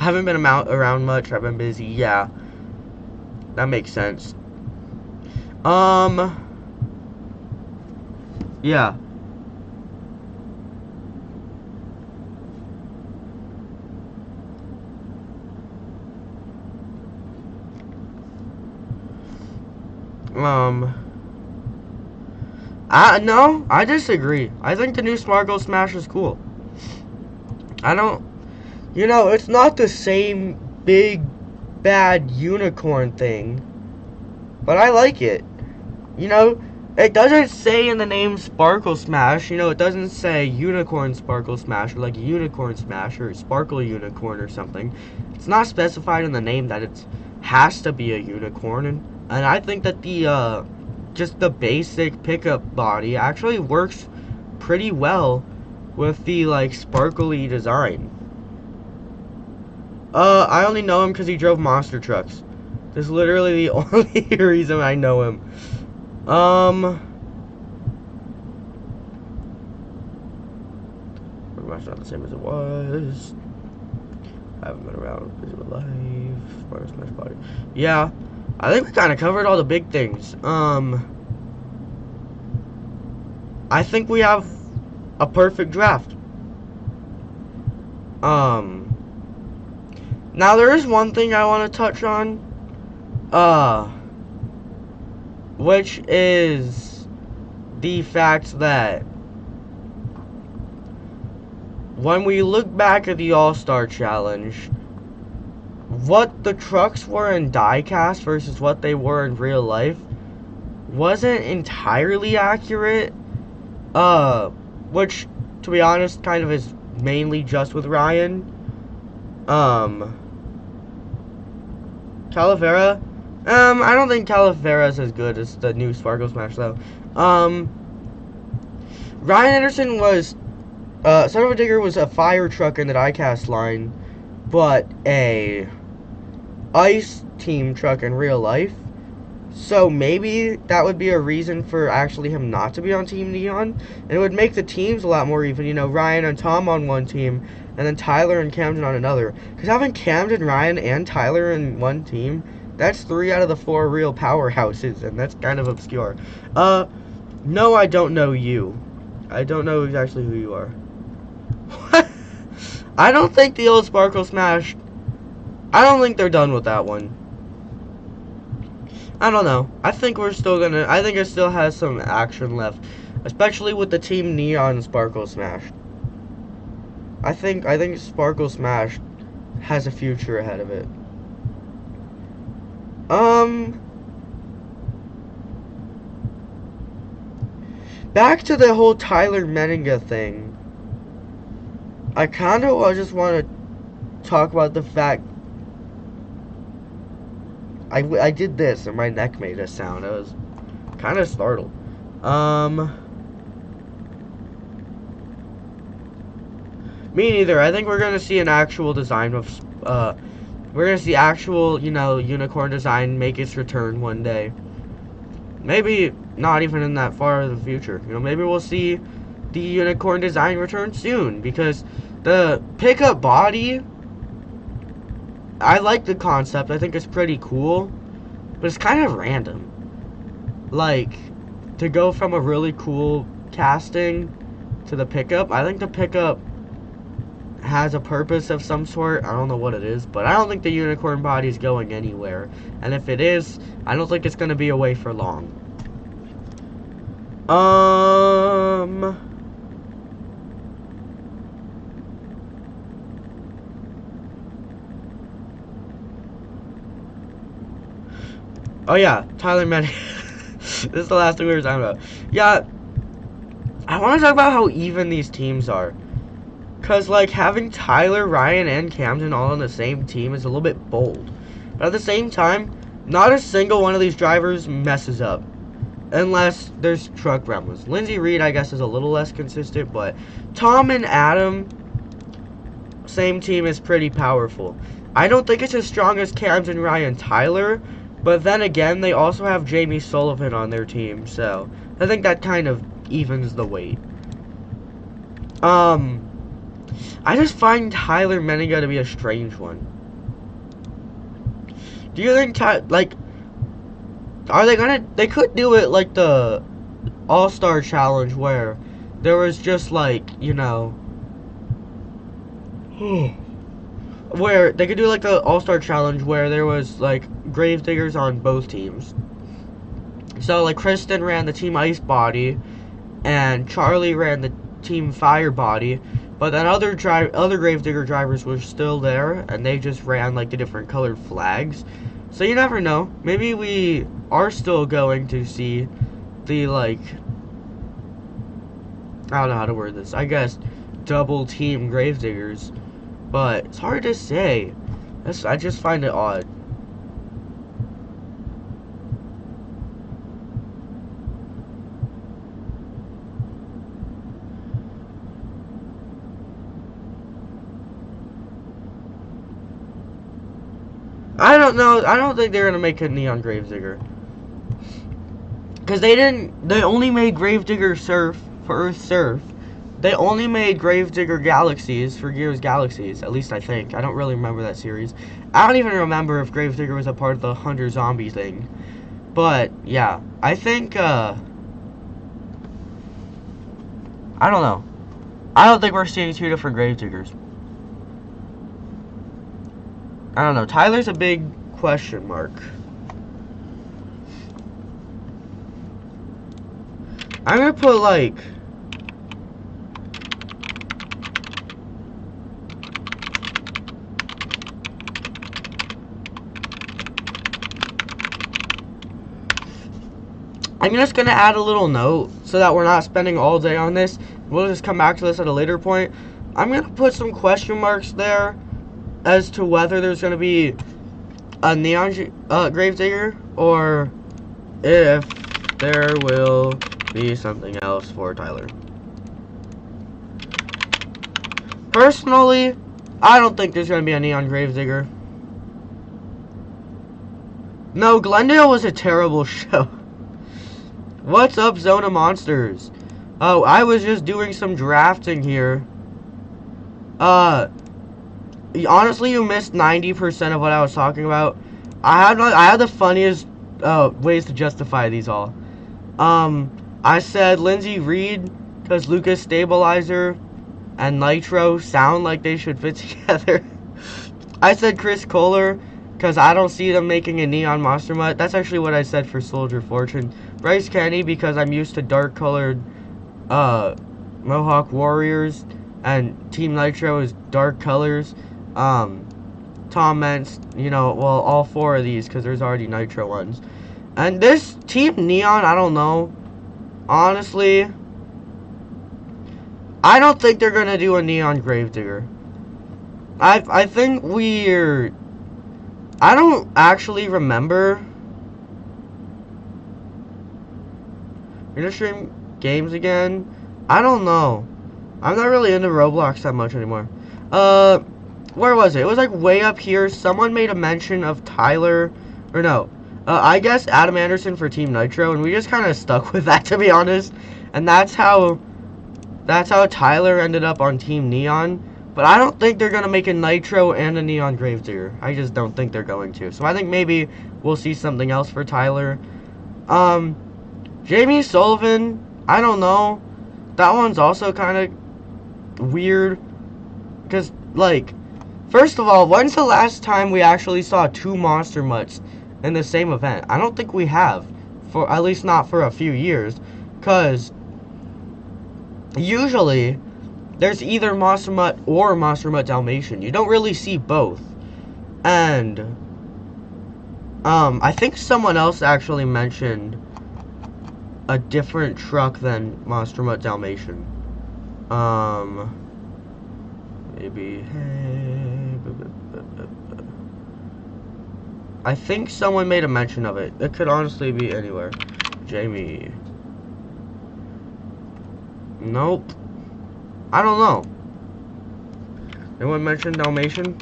Speaker 1: I haven't been around much. I've been busy. Yeah. That makes sense. Yeah. No, I disagree. I think the new Sparkle Smash is cool. You know, it's not the same big, bad unicorn thing, but I like it. You know, it doesn't say in the name Sparkle Smash, you know, it doesn't say Unicorn Sparkle Smash, or like Unicorn Smash, or Sparkle Unicorn or something. It's not specified in the name that it has to be a unicorn, and I think that the, just the basic pickup body actually works pretty well with the, like, sparkly design. I only know him because he drove monster trucks. That's literally the only reason I know him. Pretty much not the same as it was. I haven't been around busy with life. Sparkle Smash body. Yeah, I think we kind of covered all the big things. I think we have a perfect draft. Now there is one thing I want to touch on, which is the fact that when we look back at the All-Star Challenge, what the trucks were in diecast versus what they were in real life wasn't entirely accurate, which, to be honest, kind of is mainly just with Ryan. Calavera, I don't think Calavera is as good as the new Sparkle Smash, though. Ryan Anderson was, Son of a Digger was a fire truck in the diecast line, but a ice team truck in real life. So maybe that would be a reason for actually him not to be on Team Neon. And it would make the teams a lot more even. You know, Ryan and Tom on one team, and then Tyler and Camden on another. Because having Camden, Ryan, and Tyler in one team That's 3 out of the 4 real powerhouses, and that's kind of obscure. No, I don't know you. I don't know exactly who you are. What? I don't think the old Sparkle Smash... I don't think they're done with that one. I don't know. I think we're still gonna... I think it still has some action left. Especially with the Team Neon Sparkle Smash. I think Sparkle Smash has a future ahead of it. Back to the whole Tyler Menninga thing. I kind of just want to talk about the fact I did this and my neck made a sound. I was kind of startled. Me neither. I think we're gonna see an actual design of we're gonna see actual, you know, unicorn design make its return one day. Maybe not even in that far of the future. You know, maybe we'll see the unicorn design return soon, because the pickup body, I like the concept. I think it's pretty cool, but it's kind of random. Like, to go from a really cool casting to the pickup, I think the pickup has a purpose of some sort. I don't know what it is, but I don't think the unicorn body is going anywhere. And if it is, I don't think it's going to be away for long. Oh yeah, Tyler Menninga. This is the last thing we were talking about. Yeah, I want to talk about how even these teams are. Because, like, having Tyler, Ryan, and Camden all on the same team is a little bit bold. But at the same time, not a single one of these drivers messes up. Unless there's truck gremlins. Lindsay Reed, I guess, is a little less consistent. But Tom and Adam, same team, is pretty powerful. I don't think it's as strong as Camden, Ryan, Tyler. But then again, they also have Jamie Sullivan on their team. So, I think that kind of evens the weight. I just find Tyler Menninga to be a strange one. Do you think, like, are they gonna, they could do it like the All-Star Challenge where there was just like, you know, where they could do like the All-Star Challenge where there was like Gravediggers on both teams. So like Kristen ran the Team Ice body and Charlie ran the Team Fire body. But then other Gravedigger drivers were still there, and they just ran like the different colored flags. So you never know. Maybe we are still going to see the, like, I don't know how to word this. I guess double team Gravediggers, but it's hard to say. I just find it odd. I don't know. I don't think they're gonna make a Neon Gravedigger, because they only made Gravedigger Surf for Earth Surf. They only made Gravedigger Galaxies for Gears Galaxies. At least I think. I don't really remember that series. I don't even remember if Gravedigger was a part of the Hunter Zombie thing. But yeah, I think. I don't know. I don't think we're seeing 2 different Gravediggers. I don't know. Tyler's a big question mark. I'm gonna put like I'm just gonna add a little note so that we're not spending all day on this. We'll just come back to this at a later point. I'm gonna put some question marks there as to whether there's going to be a Neon Gravedigger, or if there will be something else for Tyler. Personally, I don't think there's going to be a Neon Gravedigger. No, Glendale was a terrible show. What's up, Zona Monsters? Oh, I was just doing some drafting here. Honestly, you missed 90% of what I was talking about. I had the funniest ways to justify these all. I said Lindsey Reed because Lucas Stabilizer and Nitro sound like they should fit together. I said Chris Kohler because I don't see them making a Neon Monster Mutt. That's actually what I said for Soldier Fortune. Bryce Kenny because I'm used to dark colored Mohawk Warriors and Team Nitro is dark colors. Tom Mentz, you know, well, all four of these because there's already Nitro ones. And this Team Neon, I don't know. Honestly, I don't think they're gonna do a Neon Gravedigger. I think I don't actually remember. You're gonna stream games again? I don't know. I'm not really into Roblox that much anymore. Where was it? It was like way up here. Someone made a mention of Tyler, or no. I guess Adam Anderson for Team Nitro, and we just kind of stuck with that, to be honest. And that's how Tyler ended up on Team Neon. But I don't think they're gonna make a Nitro and a Neon Gravedigger. I just don't think they're going to. So I think maybe we'll see something else for Tyler. Jamie Sullivan, I don't know. That one's also kind of weird. Because, like, first of all, when's the last time we actually saw two Monster Mutts in the same event? I don't think we have. For at least not for a few years. Because usually there's either Monster Mutt or Monster Mutt Dalmation. You don't really see both. And I think someone else actually mentioned a different truck than Monster Mutt Dalmation. Maybe. I think someone made a mention of it. It could honestly be anywhere. Jamie. Nope. I don't know. Anyone mentioned Dalmation?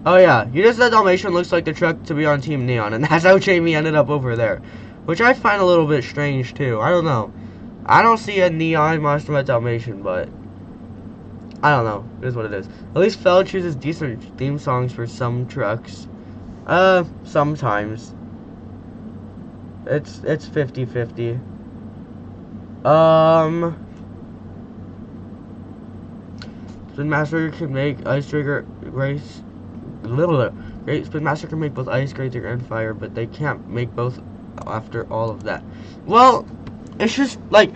Speaker 1: Oh yeah, you just said Dalmation looks like the truck to be on Team Neon, and that's how Jamie ended up over there. Which I find a little bit strange too. I don't know. I don't see a Neon Monster Mutt Dalmation, but I don't know. It is what it is. At least Feld chooses decent theme songs for some trucks. Sometimes. It's 50-50. Spin Master can make Ice Trigger Grace. Great Spin Master can make both Ice, Gravedigger, and Fire, but they can't make both after all of that. Well, it's just like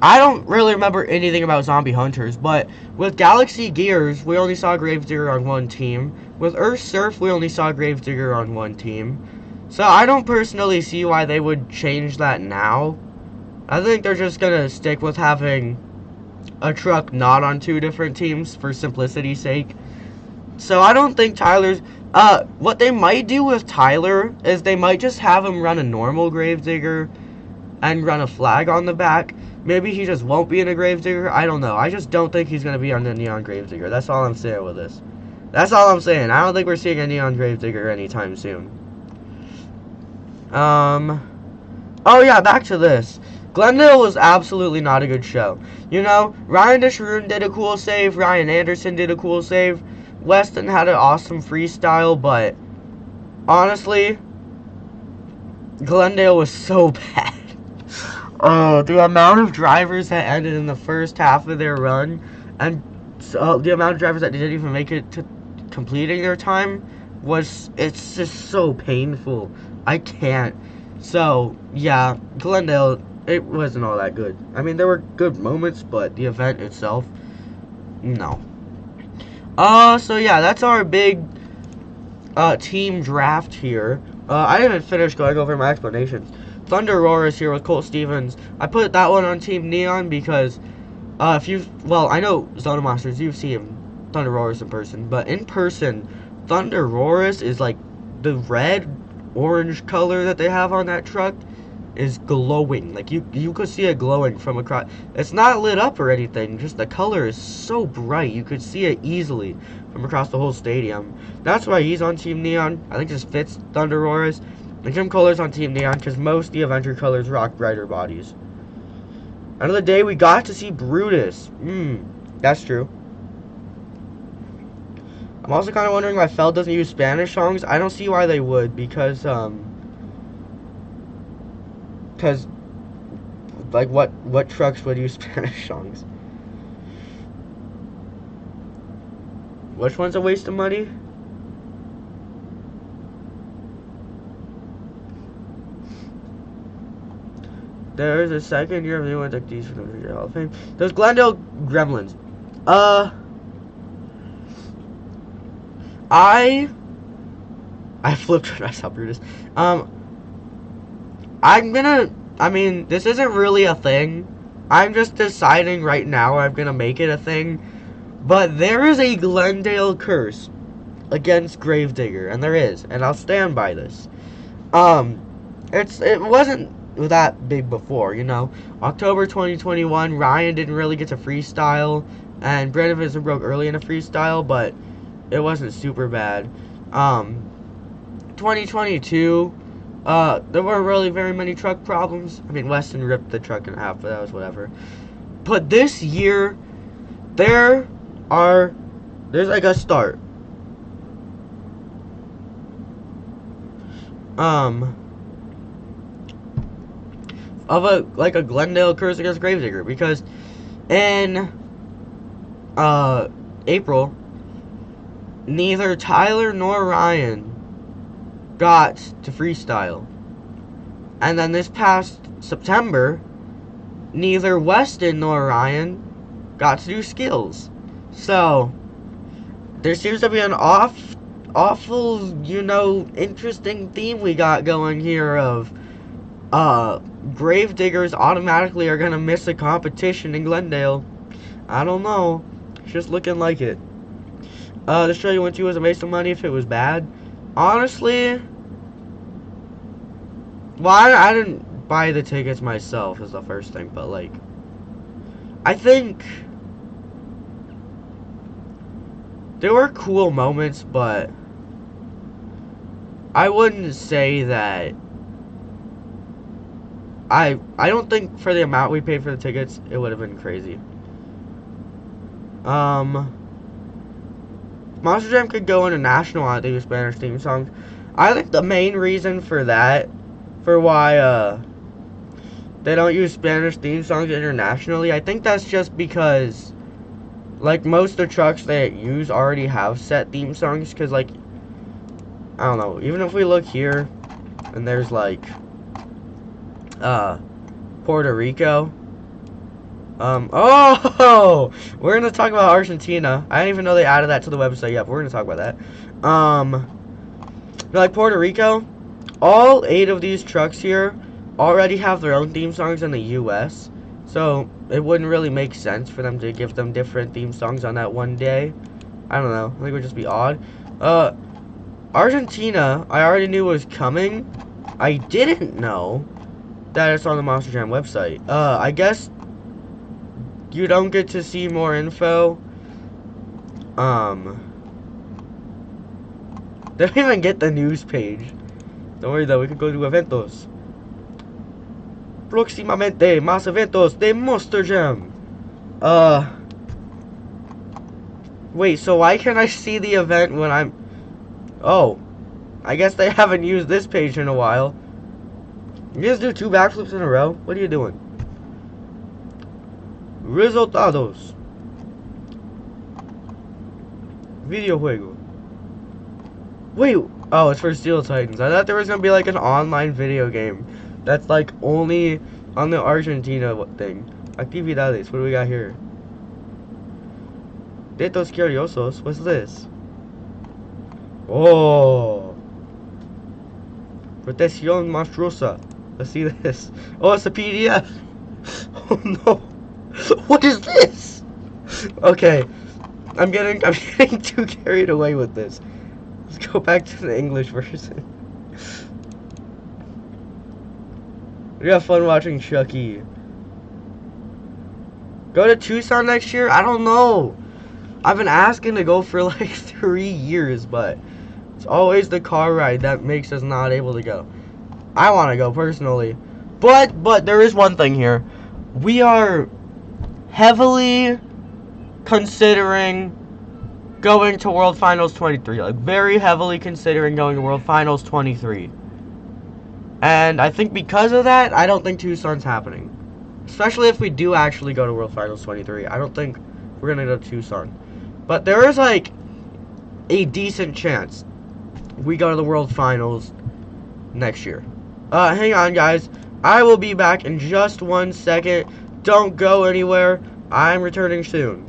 Speaker 1: I don't really remember anything about Zombie Hunters, but with Galaxy Gears, we only saw Gravedigger on one team. With Earth Surf, we only saw Gravedigger on one team. So I don't personally see why they would change that now. I think they're just gonna stick with having a truck not on two different teams for simplicity's sake. So I don't think Tyler's what they might do with Tyler is they might just have him run a normal Gravedigger and run a flag on the back. Maybe he just won't be in a Gravedigger. I don't know. I just don't think he's gonna be on the Neon Gravedigger. That's all I'm saying with this. That's all I'm saying. I don't think we're seeing a Neon Gravedigger anytime soon. Oh yeah, back to this. Glendale was absolutely not a good show. You know, Ryan Disharoon did a cool save. Ryan Anderson did a cool save. Weston had an awesome freestyle, but honestly, Glendale was so bad. Oh, the amount of drivers that ended in the first half of their run, and the amount of drivers that didn't even make it to completing their time it's just so painful. I can't. So, yeah, Glendale, it wasn't all that good. I mean, there were good moments, but the event itself, no. So yeah, that's our big team draft here. I didn't even finish going over my explanations. Thunder Roar is here with Colt Stevens. I put that one on Team Neon because if well, I know Zona Monsters, you've seen Thunder Roarus in person, but in person, Thunder Roarus is like the red orange color that they have on that truck is glowing. Like you could see it glowing from across. It's not lit up or anything, just the color is so bright you could see it easily from across the whole stadium. That's why he's on Team Neon. I think this fits Thunder Roarus. And Jim Kohler's on Team Neon because most of the Avenger colors rock brighter bodies. End of the day, we got to see Brutus. That's true. I'm also kind of wondering why Feld doesn't use Spanish songs. I don't see why they would, because like what trucks would use Spanish songs? Which one's a waste of money? There's a second year of new inductees for the Hall of Fame. There's Glendale Gremlins. I flipped when I saw Brutus. I mean, this isn't really a thing. I'm just deciding right now I'm gonna make it a thing. But there is a Glendale curse against Gravedigger, and there is, and I'll stand by this. It wasn't that big before, you know. October 2021, Ryan didn't really get to freestyle, and Brandon Vincent broke early in a freestyle, but it wasn't super bad. 2022, there weren't really very many truck problems. I mean, Weston ripped the truck in half, but that was whatever. But this year, there's like a start. Of a Glendale curse against Gravedigger, because in April, neither Tyler nor Ryan got to freestyle. And then this past September, neither Weston nor Ryan got to do skills. So there seems to be an awful, you know, interesting theme we got going here of Gravediggers automatically are gonna miss a competition in Glendale. I don't know. It's just looking like it. The show you went to was a waste of money if it was bad. Honestly, well, I didn't buy the tickets myself is the first thing, but like, I think there were cool moments, but I wouldn't say that. I don't think for the amount we paid for the tickets, it would have been crazy. Monster Jam could go international on the Spanish theme songs. I think the main reason for that, for why they don't use Spanish theme songs internationally, I think that's just because, like, most of the trucks they use already have set theme songs. Because, like, I don't know, even if we look here and there's like Puerto Rico. Oh, we're gonna talk about Argentina. I didn't even know they added that to the website yet, but we're gonna talk about that. Like Puerto Rico, all 8 of these trucks here already have their own theme songs in the US, so it wouldn't really make sense for them to give them different theme songs on that one day. I don't know, I think it would just be odd. Argentina, I already knew was coming. I didn't know that it's on the Monster Jam website. I guess you don't get to see more info. They don't even get the news page. Don't worry though, we could go to eventos. Próximamente, más eventos de Monster Jam. Wait, so why can't I see the event when I'm... Oh, I guess they haven't used this page in a while. You guys do 2 backflips in a row? What are you doing? Resultados. Videojuego. Wait, oh, it's for Steel Titans. I thought there was gonna be like an online video game that's like only on the Argentina thing. Actividades, what do we got here? Datos curiosos, what's this? Oh, Protección monstruosa. Let's see this. Oh, it's a PDF. Oh no. What is this? Okay. I'm getting too carried away with this. Let's go back to the English version. We have fun watching Chucky. Go to Tucson next year? I don't know. I've been asking to go for like 3 years, but it's always the car ride that makes us not able to go. I want to go personally, but there is one thing here. We are heavily considering going to World Finals 23. Like, very heavily considering going to World Finals 23. And I think because of that, I don't think Tucson's happening. Especially if we do actually go to World Finals 23. I don't think we're going to go to Tucson. But there is, like, a decent chance we go to the World Finals next year. Hang on, guys. I will be back in just 1 second. Don't go anywhere. I'm returning soon.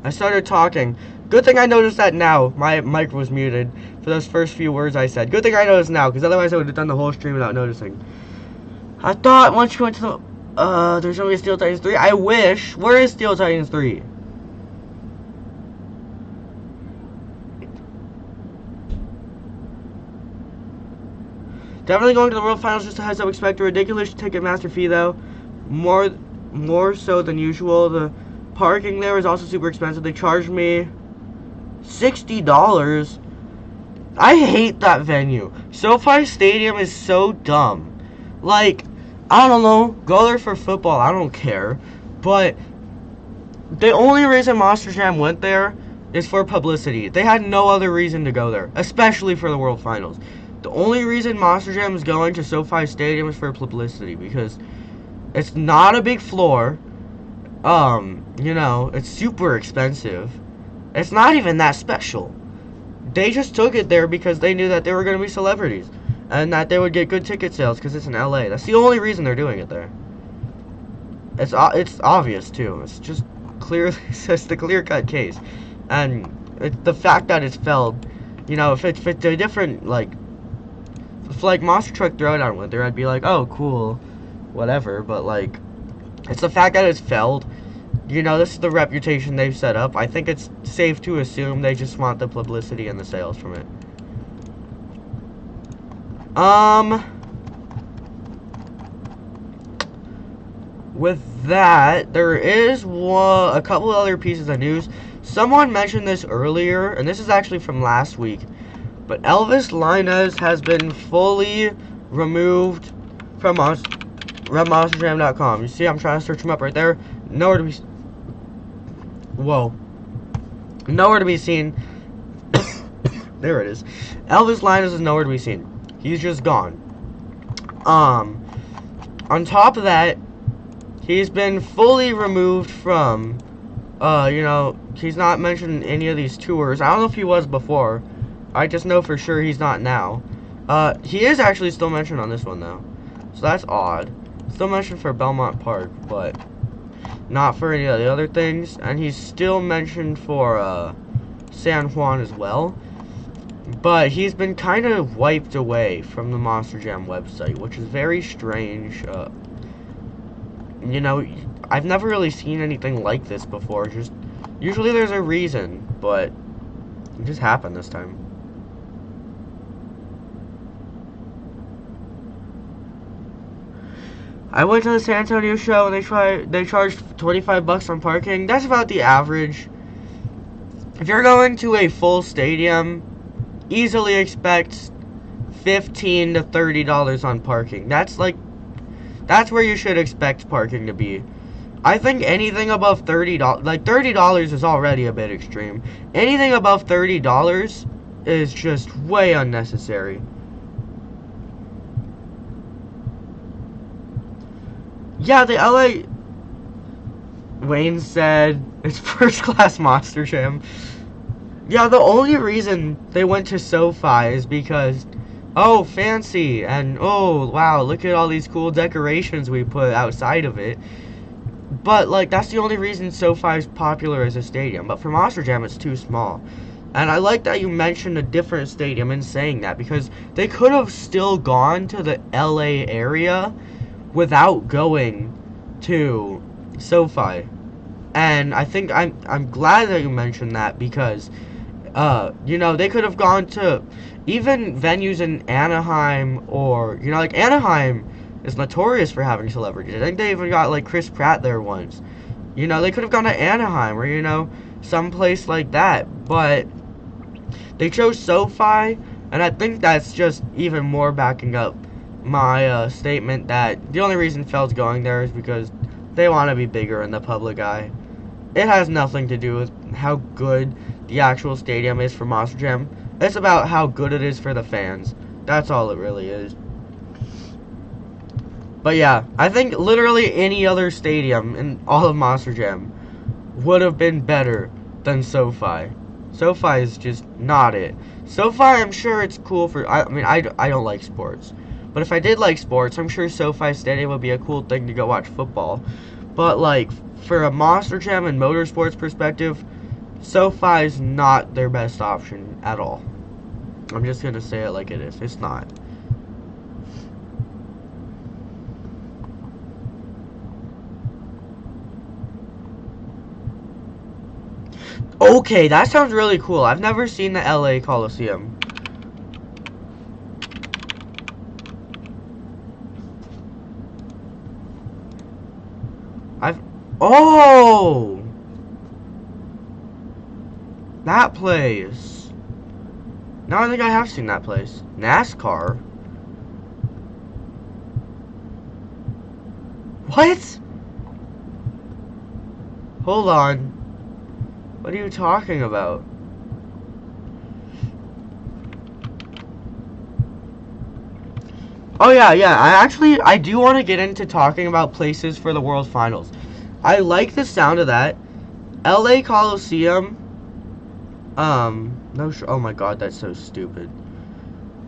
Speaker 1: I started talking. Good thing I noticed that now. My mic was muted for those first few words I said. Good thing I noticed now, because otherwise I would have done the whole stream without noticing. I thought once you went to the... there's only a Steel Titans 3. I wish. Where is Steel Titans 3? Definitely going to the World Finals, just a heads up. Expect a ridiculous Ticketmaster fee, though. More so than usual. The parking there is also super expensive. They charged me $60. I hate that venue. SoFi Stadium is so dumb. Like, I don't know. Go there for football. I don't care. But the only reason Monster Jam went there is for publicity. They had no other reason to go there, especially for the World Finals. The only reason Monster Jam is going to SoFi Stadium is for publicity, because it's not a big floor. You know, it's super expensive. It's not even that special. They just took it there because they knew that they were going to be celebrities and that they would get good ticket sales because it's in LA. That's the only reason they're doing it there. It's obvious too. It's just clearly it's the clear-cut case, and the fact that it's failed. You know, if it's a different if like Monster Truck Throwdown went there, I'd be like, oh cool, whatever. But like, it's the fact that it's failed. You know, this is the reputation they've set up. I think it's safe to assume they just want the publicity and the sales from it. With that, there is a couple other pieces of news. Someone mentioned this earlier, and this is actually from last week. But Elvis Linus has been fully removed from MonsterJam.com. You see, I'm trying to search him up right there. Nowhere to be... Whoa. Nowhere to be seen. There it is. Elvis Linus is nowhere to be seen. He's just gone. On top of that, he's been fully removed from, you know, he's not mentioned in any of these tours. I don't know if he was before. I just know for sure he's not now. He is actually still mentioned on this one, though. So that's odd. Still mentioned for Belmont Park, but not for any of the other things. And he's still mentioned for, San Juan as well. But he's been kind of wiped away from the Monster Jam website, which is very strange. You know, I've never really seen anything like this before. Just usually there's a reason, but it just happened this time. I went to the San Antonio show and they charged $25 on parking. That's about the average. If you're going to a full stadium, easily expect $15 to $30 on parking. That's where you should expect parking to be. I think anything above $30, like $30 is already a bit extreme. Anything above $30 is just way unnecessary. Yeah, the LA... Wayne said it's first class Monster Jam. Yeah, the only reason they went to SoFi is because, oh, fancy, and oh, wow, look at all these cool decorations we put outside of it. But, like, that's the only reason SoFi is popular as a stadium. But for Monster Jam, it's too small. And I like that you mentioned a different stadium in saying that, because they could have still gone to the LA area without going to SoFi. And I think I'm glad that you mentioned that, because you know, they could have gone to even venues in Anaheim, or, you know, like Anaheim is notorious for having celebrities. I think they even got like Chris Pratt there once. You know, they could have gone to Anaheim, or, you know, someplace like that, but they chose SoFi, and I think that's just even more backing up my statement that the only reason Feld's going there is because they want to be bigger in the public eye. It has nothing to do with how good the actual stadium is for Monster Jam. It's about how good it is for the fans. That's all it really is. But yeah, I think literally any other stadium in all of Monster Jam would have been better than SoFi. SoFi is just not it. SoFi, I'm sure it's cool for... I mean, I don't like sports. But if I did like sports, I'm sure SoFi Stadium would be a cool thing to go watch football. But, like, for a Monster Jam and motorsports perspective, SoFi is not their best option at all. I'm just gonna say it like it is. It's not. Okay, that sounds really cool. I've never seen the LA Coliseum. Oh! That place. No, I think I have seen that place. NASCAR? What? Hold on. What are you talking about? Oh yeah, I do want to get into talking about places for the World Finals. I like the sound of that. LA Coliseum. Oh my god, that's so stupid.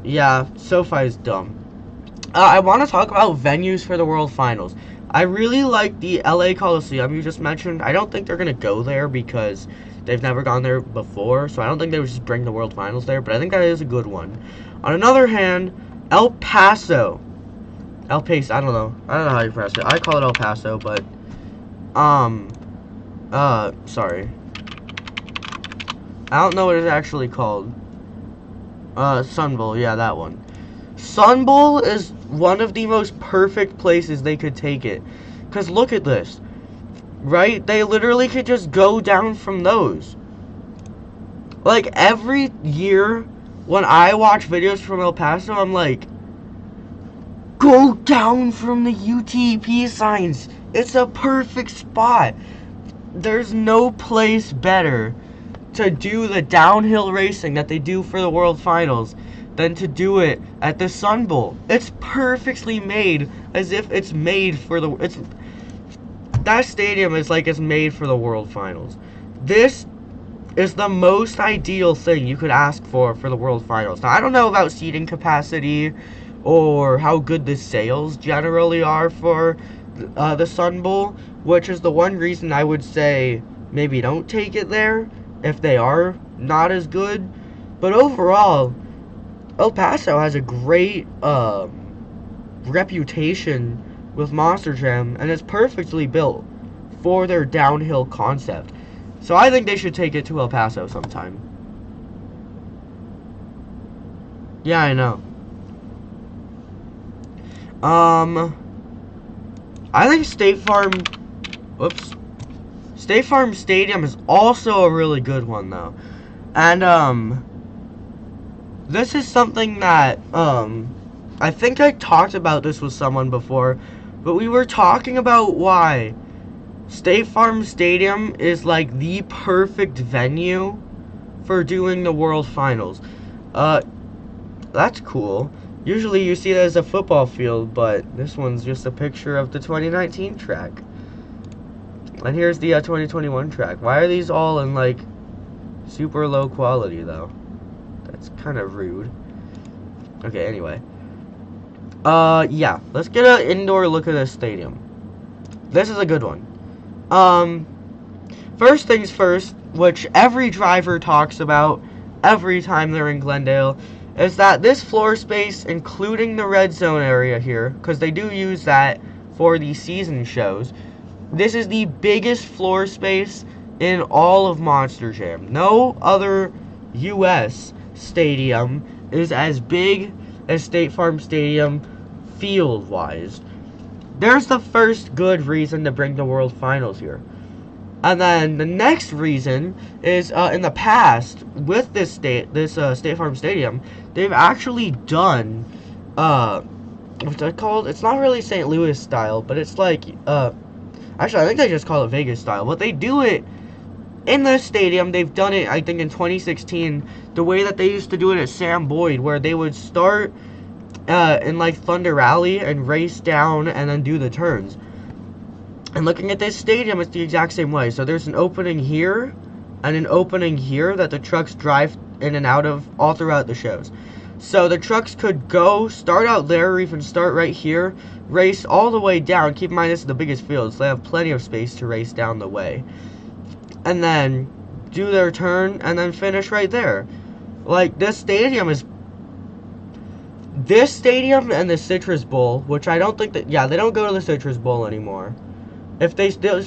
Speaker 1: Yeah, SoFi is dumb. I want to talk about venues for the World Finals. I really like the LA Coliseum you just mentioned. I don't think they're going to go there because they've never gone there before, so I don't think they would just bring the World Finals there, but I think that is a good one. On another hand, El Paso. I don't know how you pronounce it. I call it El Paso, but, sorry. I don't know what it's actually called. Sun Bowl, yeah, that one. Sun Bowl is one of the most perfect places they could take it. Because look at this. Right? They literally could just go down from those. Like, every year, when I watch videos from El Paso, I'm like, go down from the UTP signs. It's a perfect spot. There's no place better to do the downhill racing that they do for the World Finals than to do it at the Sun Bowl. It's perfectly made, as if it's made for the... That stadium is like it's made for the World Finals. This is the most ideal thing you could ask for the World Finals. Now, I don't know about seating capacity or how good the sales generally are for the Sun Bowl, which is the one reason I would say maybe don't take it there if they are not as good. But overall, El Paso has a great reputation with Monster Jam, and it's perfectly built for their downhill concept. So I think they should take it to El Paso sometime. Yeah, I know. I think State Farm Stadium is also a really good one, though. And, this is something that, I think I talked about this with someone before, but we were talking about why State Farm Stadium is, like, the perfect venue for doing the World Finals. That's cool. Usually you see it as a football field, but this one's just a picture of the 2019 track. And here's the 2021 track. Why are these all in, like, super low quality, though? That's kind of rude. Okay, anyway. Yeah. Let's get an indoor look at this stadium. This is a good one. First things first, which every driver talks about every time they're in Glendale, is that this floor space, including the red zone area here, because they do use that for the season shows, this is the biggest floor space in all of Monster Jam. No other U.S. stadium is as big as State Farm Stadium field-wise. There's the first good reason to bring the World Finals here. And then the next reason is, in the past, with this State Farm Stadium, they've actually done, what's that called? It's not really St. Louis style, but it's like, actually, I think they just call it Vegas style. But they do it in the stadium. They've done it, I think, in 2016, the way that they used to do it at Sam Boyd, where they would start, in, like, Thunder Rally and race down and then do the turns. And looking at this stadium, it's the exact same way. So there's an opening here and an opening here that the trucks drive in and out of all throughout the shows. So the trucks could start out there, or even start right here, race all the way down. Keep in mind, this is the biggest field, so they have plenty of space to race down the way. And then do their turn and then finish right there. Like, this stadium and the Citrus Bowl, which I don't think that, yeah, they don't go to the Citrus Bowl anymore. If they still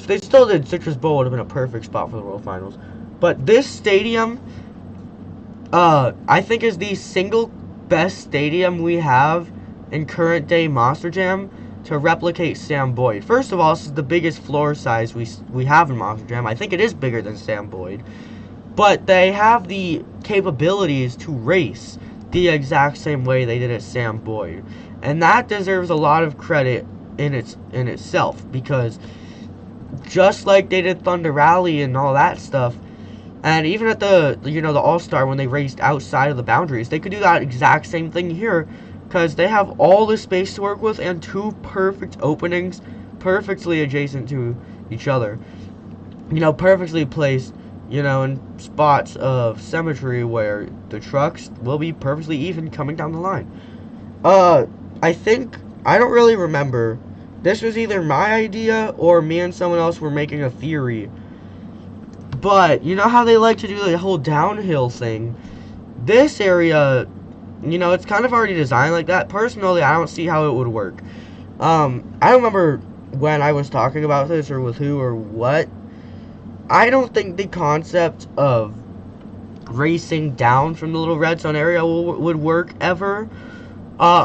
Speaker 1: did, Citrus Bowl would have been a perfect spot for the World Finals. But this stadium, I think is the single best stadium we have in current day Monster Jam to replicate Sam Boyd. First of all, this is the biggest floor size we have in Monster Jam. I think it is bigger than Sam Boyd. But they have the capabilities to race the exact same way they did at Sam Boyd. And that deserves a lot of credit in itself, because just like they did Thunder Rally and all that stuff, and even at the, you know, the All-Star, when they raced outside of the boundaries, they could do that exact same thing here, because they have all the space to work with and two perfect openings perfectly adjacent to each other, you know, perfectly placed, you know, in spots of symmetry where the trucks will be perfectly even coming down the line. I think, I don't really remember. This was either my idea or me and someone else were making a theory. But, you know how they like to do the whole downhill thing? This area, you know, it's kind of already designed like that. Personally, I don't see how it would work. I don't remember when I was talking about this or with who or what. I don't think the concept of racing down from the little red zone area would work ever.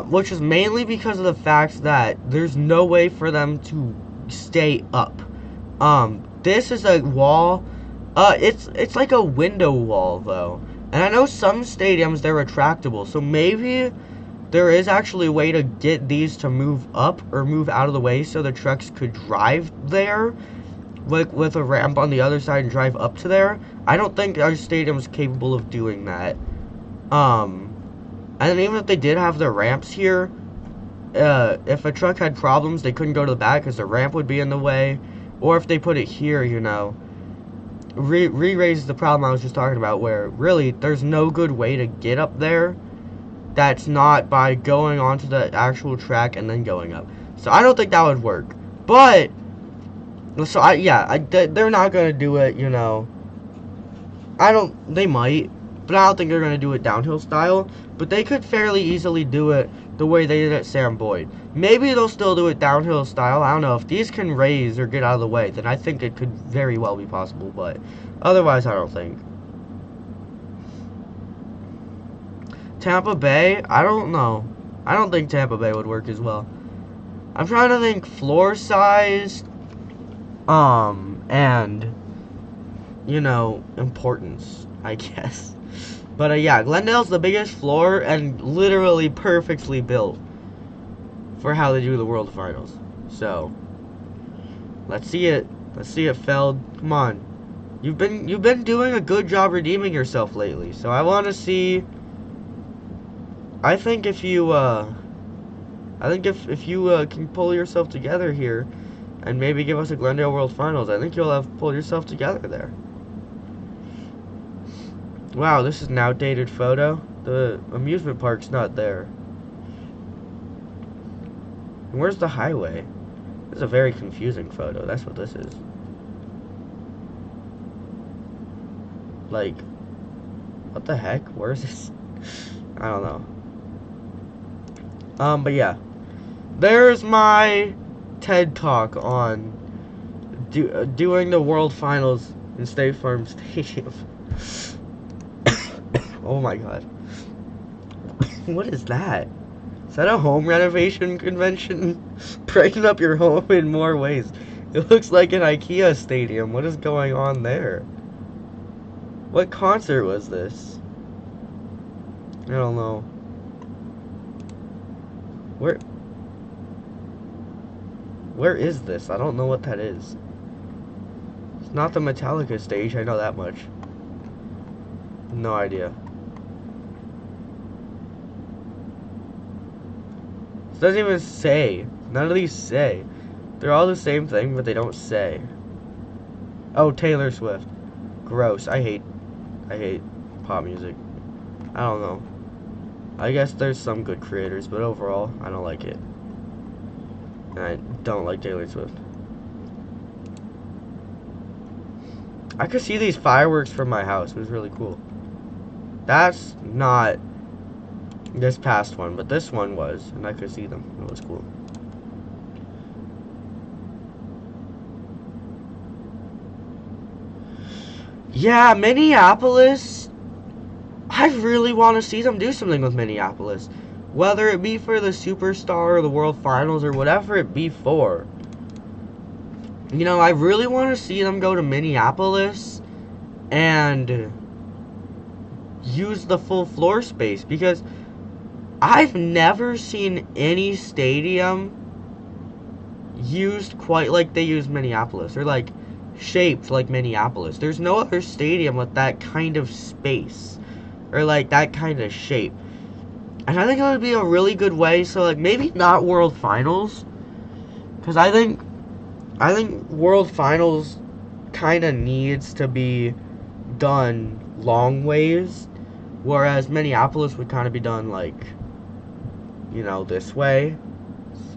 Speaker 1: Which is mainly because of the fact that there's no way for them to stay up. This is a wall. It's like a window wall, though. And I know some stadiums, they're retractable. So maybe there is actually a way to get these to move up or move out of the way so the trucks could drive there, like with a ramp on the other side and drive up to there. I don't think our stadium's capable of doing that. And even if they did have the ramps here, if a truck had problems, they couldn't go to the back because the ramp would be in the way. Or if they put it here, you know, re-raises the problem I was just talking about, where really there's no good way to get up there that's not by going onto the actual track and then going up. So I don't think that would work. But, so they're not going to do it, you know. They might, but I don't think they're going to do it downhill style. But they could fairly easily do it the way they did at Sam Boyd. Maybe they'll still do it downhill style. I don't know. If these can raise or get out of the way, then I think it could very well be possible. But otherwise, I don't think. Tampa Bay, I don't know. I don't think Tampa Bay would work as well. I'm trying to think floor size, and, you know, importance, I guess. But, yeah, Glendale's the biggest floor and literally perfectly built for how they do the World Finals. So, let's see it. Let's see it, Feld. Come on. You've been doing a good job redeeming yourself lately. So, I want to see. I think if you, if you can pull yourself together here and maybe give us a Glendale World Finals, I think you'll have pulled yourself together there. Wow, this is an outdated photo. The amusement park's not there. And where's the highway? This is a very confusing photo. That's what this is. Like, what the heck? Where is this? I don't know. But yeah, there's my TED Talk on doing the World Finals in State Farm Stadium. Oh my god. What is that? Is that a home renovation convention? Breaking up your home in more ways. It looks like an IKEA stadium. What is going on there? What concert was this? I don't know. Where is this? I don't know what that is. It's not the Metallica stage, I know that much. No idea. It doesn't even say. None of these say. They're all the same thing, but they don't say. Oh, Taylor Swift. Gross. I hate pop music. I don't know. I guess there's some good creators, but overall, I don't like it. And I don't like Taylor Swift. I could see these fireworks from my house. It was really cool. That's not this past one, but this one was, and I could see them. It was cool. Yeah, Minneapolis. I really want to see them do something with Minneapolis. Whether it be for the Superstar or the World Finals or whatever it be for. You know, I really want to see them go to Minneapolis and use the full floor space, because I've never seen any stadium used quite like they use Minneapolis, or like shaped like Minneapolis. There's no other stadium with that kind of space, or like that kind of shape. And I think it would be a really good way. So like maybe not World Finals, because I think World Finals kind of needs to be done long ways, whereas Minneapolis would kind of be done like, you know, this way,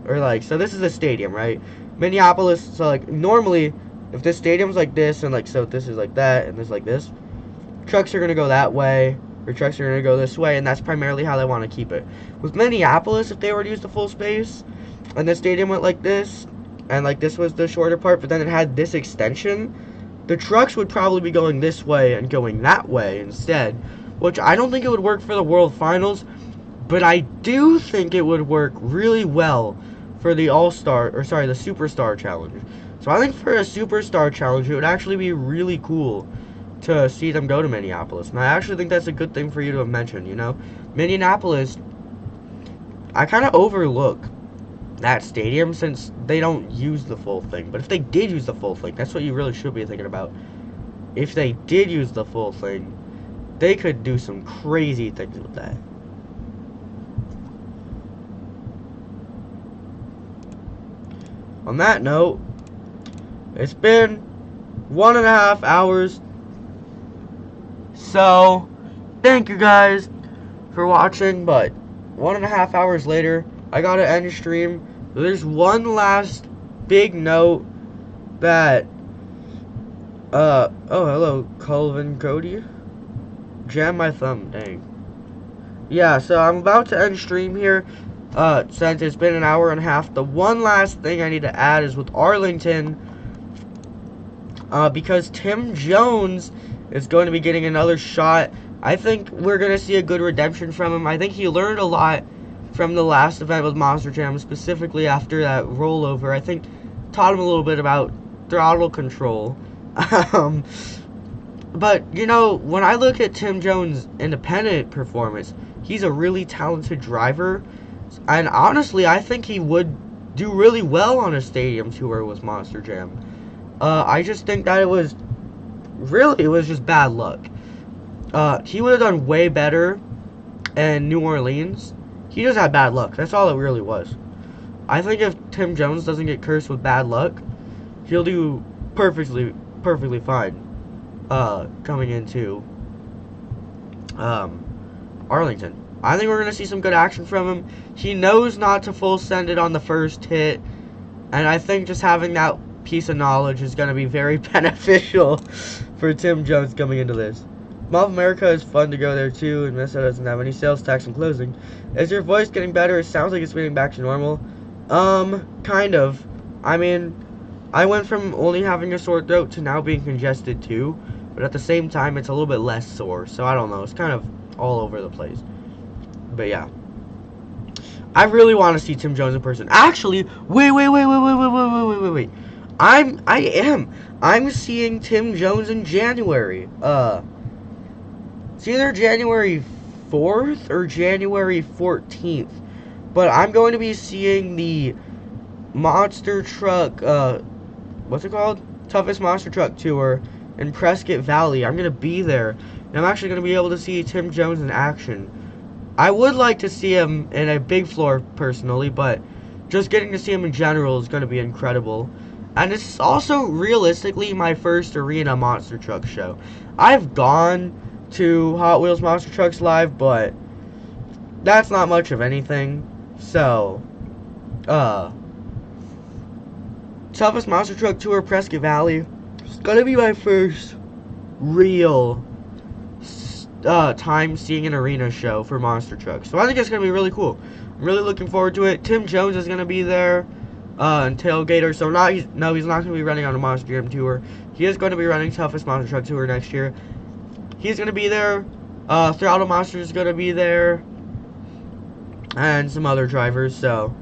Speaker 1: or like, so this is a stadium, right? Minneapolis, so like normally if this stadium's like this, and like, so this is like that, and this like this, trucks are gonna go that way, or trucks are gonna go this way, and that's primarily how they want to keep it. With Minneapolis, if they were to use the full space, and the stadium went like this, and like this was the shorter part, but then it had this extension, the trucks would probably be going this way and going that way instead, which I don't think it would work for the World Finals, but I do think it would work really well for the All-Star, or sorry, the Superstar Challenge. So I think for a Superstar Challenge, it would actually be really cool to see them go to Minneapolis. And I actually think that's a good thing for you to have mentioned, you know? Minneapolis, I kind of overlook that stadium since they don't use the full thing. But if they did use the full thing, that's what you really should be thinking about. If they did use the full thing, they could do some crazy things with that. On that note, it's been 1.5 hours. So, thank you guys for watching, but 1.5 hours later, I gotta end the stream. There's one last big note that, oh, hello, Sullivan Cody. jam my thumb, dang. Yeah, so I'm about to end stream here. Since it's been an hour and a half. The one last thing I need to add is with Arlington. Because Tim Jones is going to be getting another shot. I think we're going to see a good redemption from him. I think he learned a lot from the last event with Monster Jam, specifically after that rollover. I think taught him a little bit about throttle control. But, you know, when I look at Tim Jones' independent performance, he's a really talented driver. And honestly, I think he would do really well on a stadium tour with Monster Jam. I just think that it was just bad luck. He would have done way better in New Orleans. He just had bad luck. That's all it really was. I think if Tim Jones doesn't get cursed with bad luck, he'll do perfectly fine. Coming into Arlington. I think we're going to see some good action from him. He knows not to full send it on the first hit, and I think just having that piece of knowledge is going to be very beneficial for Tim Jones coming into this. Mall of America is fun to go there too, and Minnesota doesn't have any sales tax in closing. Is your voice getting better? It sounds like it's getting back to normal. Kind of. I mean, I went from only having a sore throat to now being congested too, but at the same time it's a little bit less sore, so I don't know, it's kind of all over the place. But yeah, I really want to see Tim Jones in person. Actually, wait. I'm seeing Tim Jones in January. It's either January 4th or January 14th. But I'm going to be seeing the Monster Truck, what's it called? Toughest Monster Truck Tour in Prescott Valley. I'm going to be there. And I'm actually going to be able to see Tim Jones in action. I would like to see him in a big floor personally, but just getting to see him in general is going to be incredible. And it's also realistically my first arena monster truck show. I've gone to Hot Wheels Monster Trucks Live, but that's not much of anything. So, Toughest Monster Truck Tour Prescott Valley is going to be my first real time seeing an arena show for monster trucks. So I think it's going to be really cool. I'm really looking forward to it. Tim Jones is going to be there, and Tailgater. So he's not going to be running on a Monster Jam tour. He is going to be running Toughest Monster Truck Tour next year. He's going to be there. Throttle Monster is going to be there, and some other drivers. So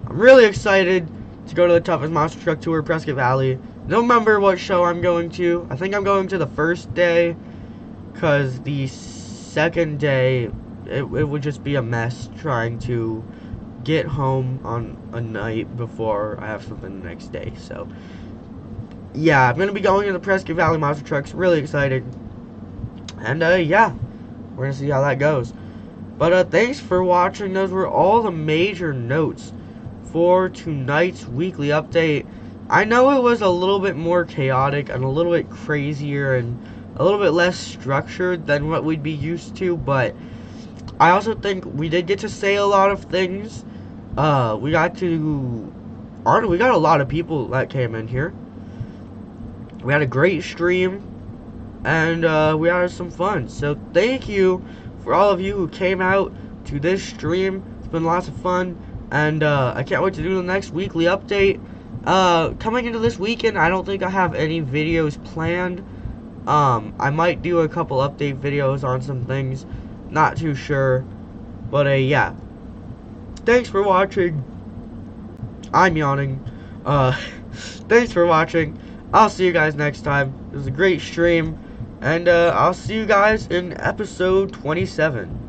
Speaker 1: I'm really excited to go to the Toughest Monster Truck Tour Prescott Valley. Don't remember what show I'm going to. I think I'm going to the first day, because the second day, it would just be a mess trying to get home on a night before I have something the next day. So, yeah, I'm going to be going to the Prescott Valley Monster Trucks. Really excited. And, yeah, we're going to see how that goes. But, thanks for watching. Those were all the major notes for tonight's weekly update. I know it was a little bit more chaotic and a little bit crazier and a little bit less structured than what we'd be used to, but I also think we did get to say a lot of things. We got a lot of people that came in here. We had a great stream, and we had some fun. So thank you for all of you who came out to this stream. It's been lots of fun, and I can't wait to do the next weekly update. Coming into this weekend, I don't think I have any videos planned. I might do a couple update videos on some things, not too sure, but yeah, thanks for watching. I'm yawning. Thanks for watching. I'll see you guys next time. It was a great stream, and I'll see you guys in episode 27.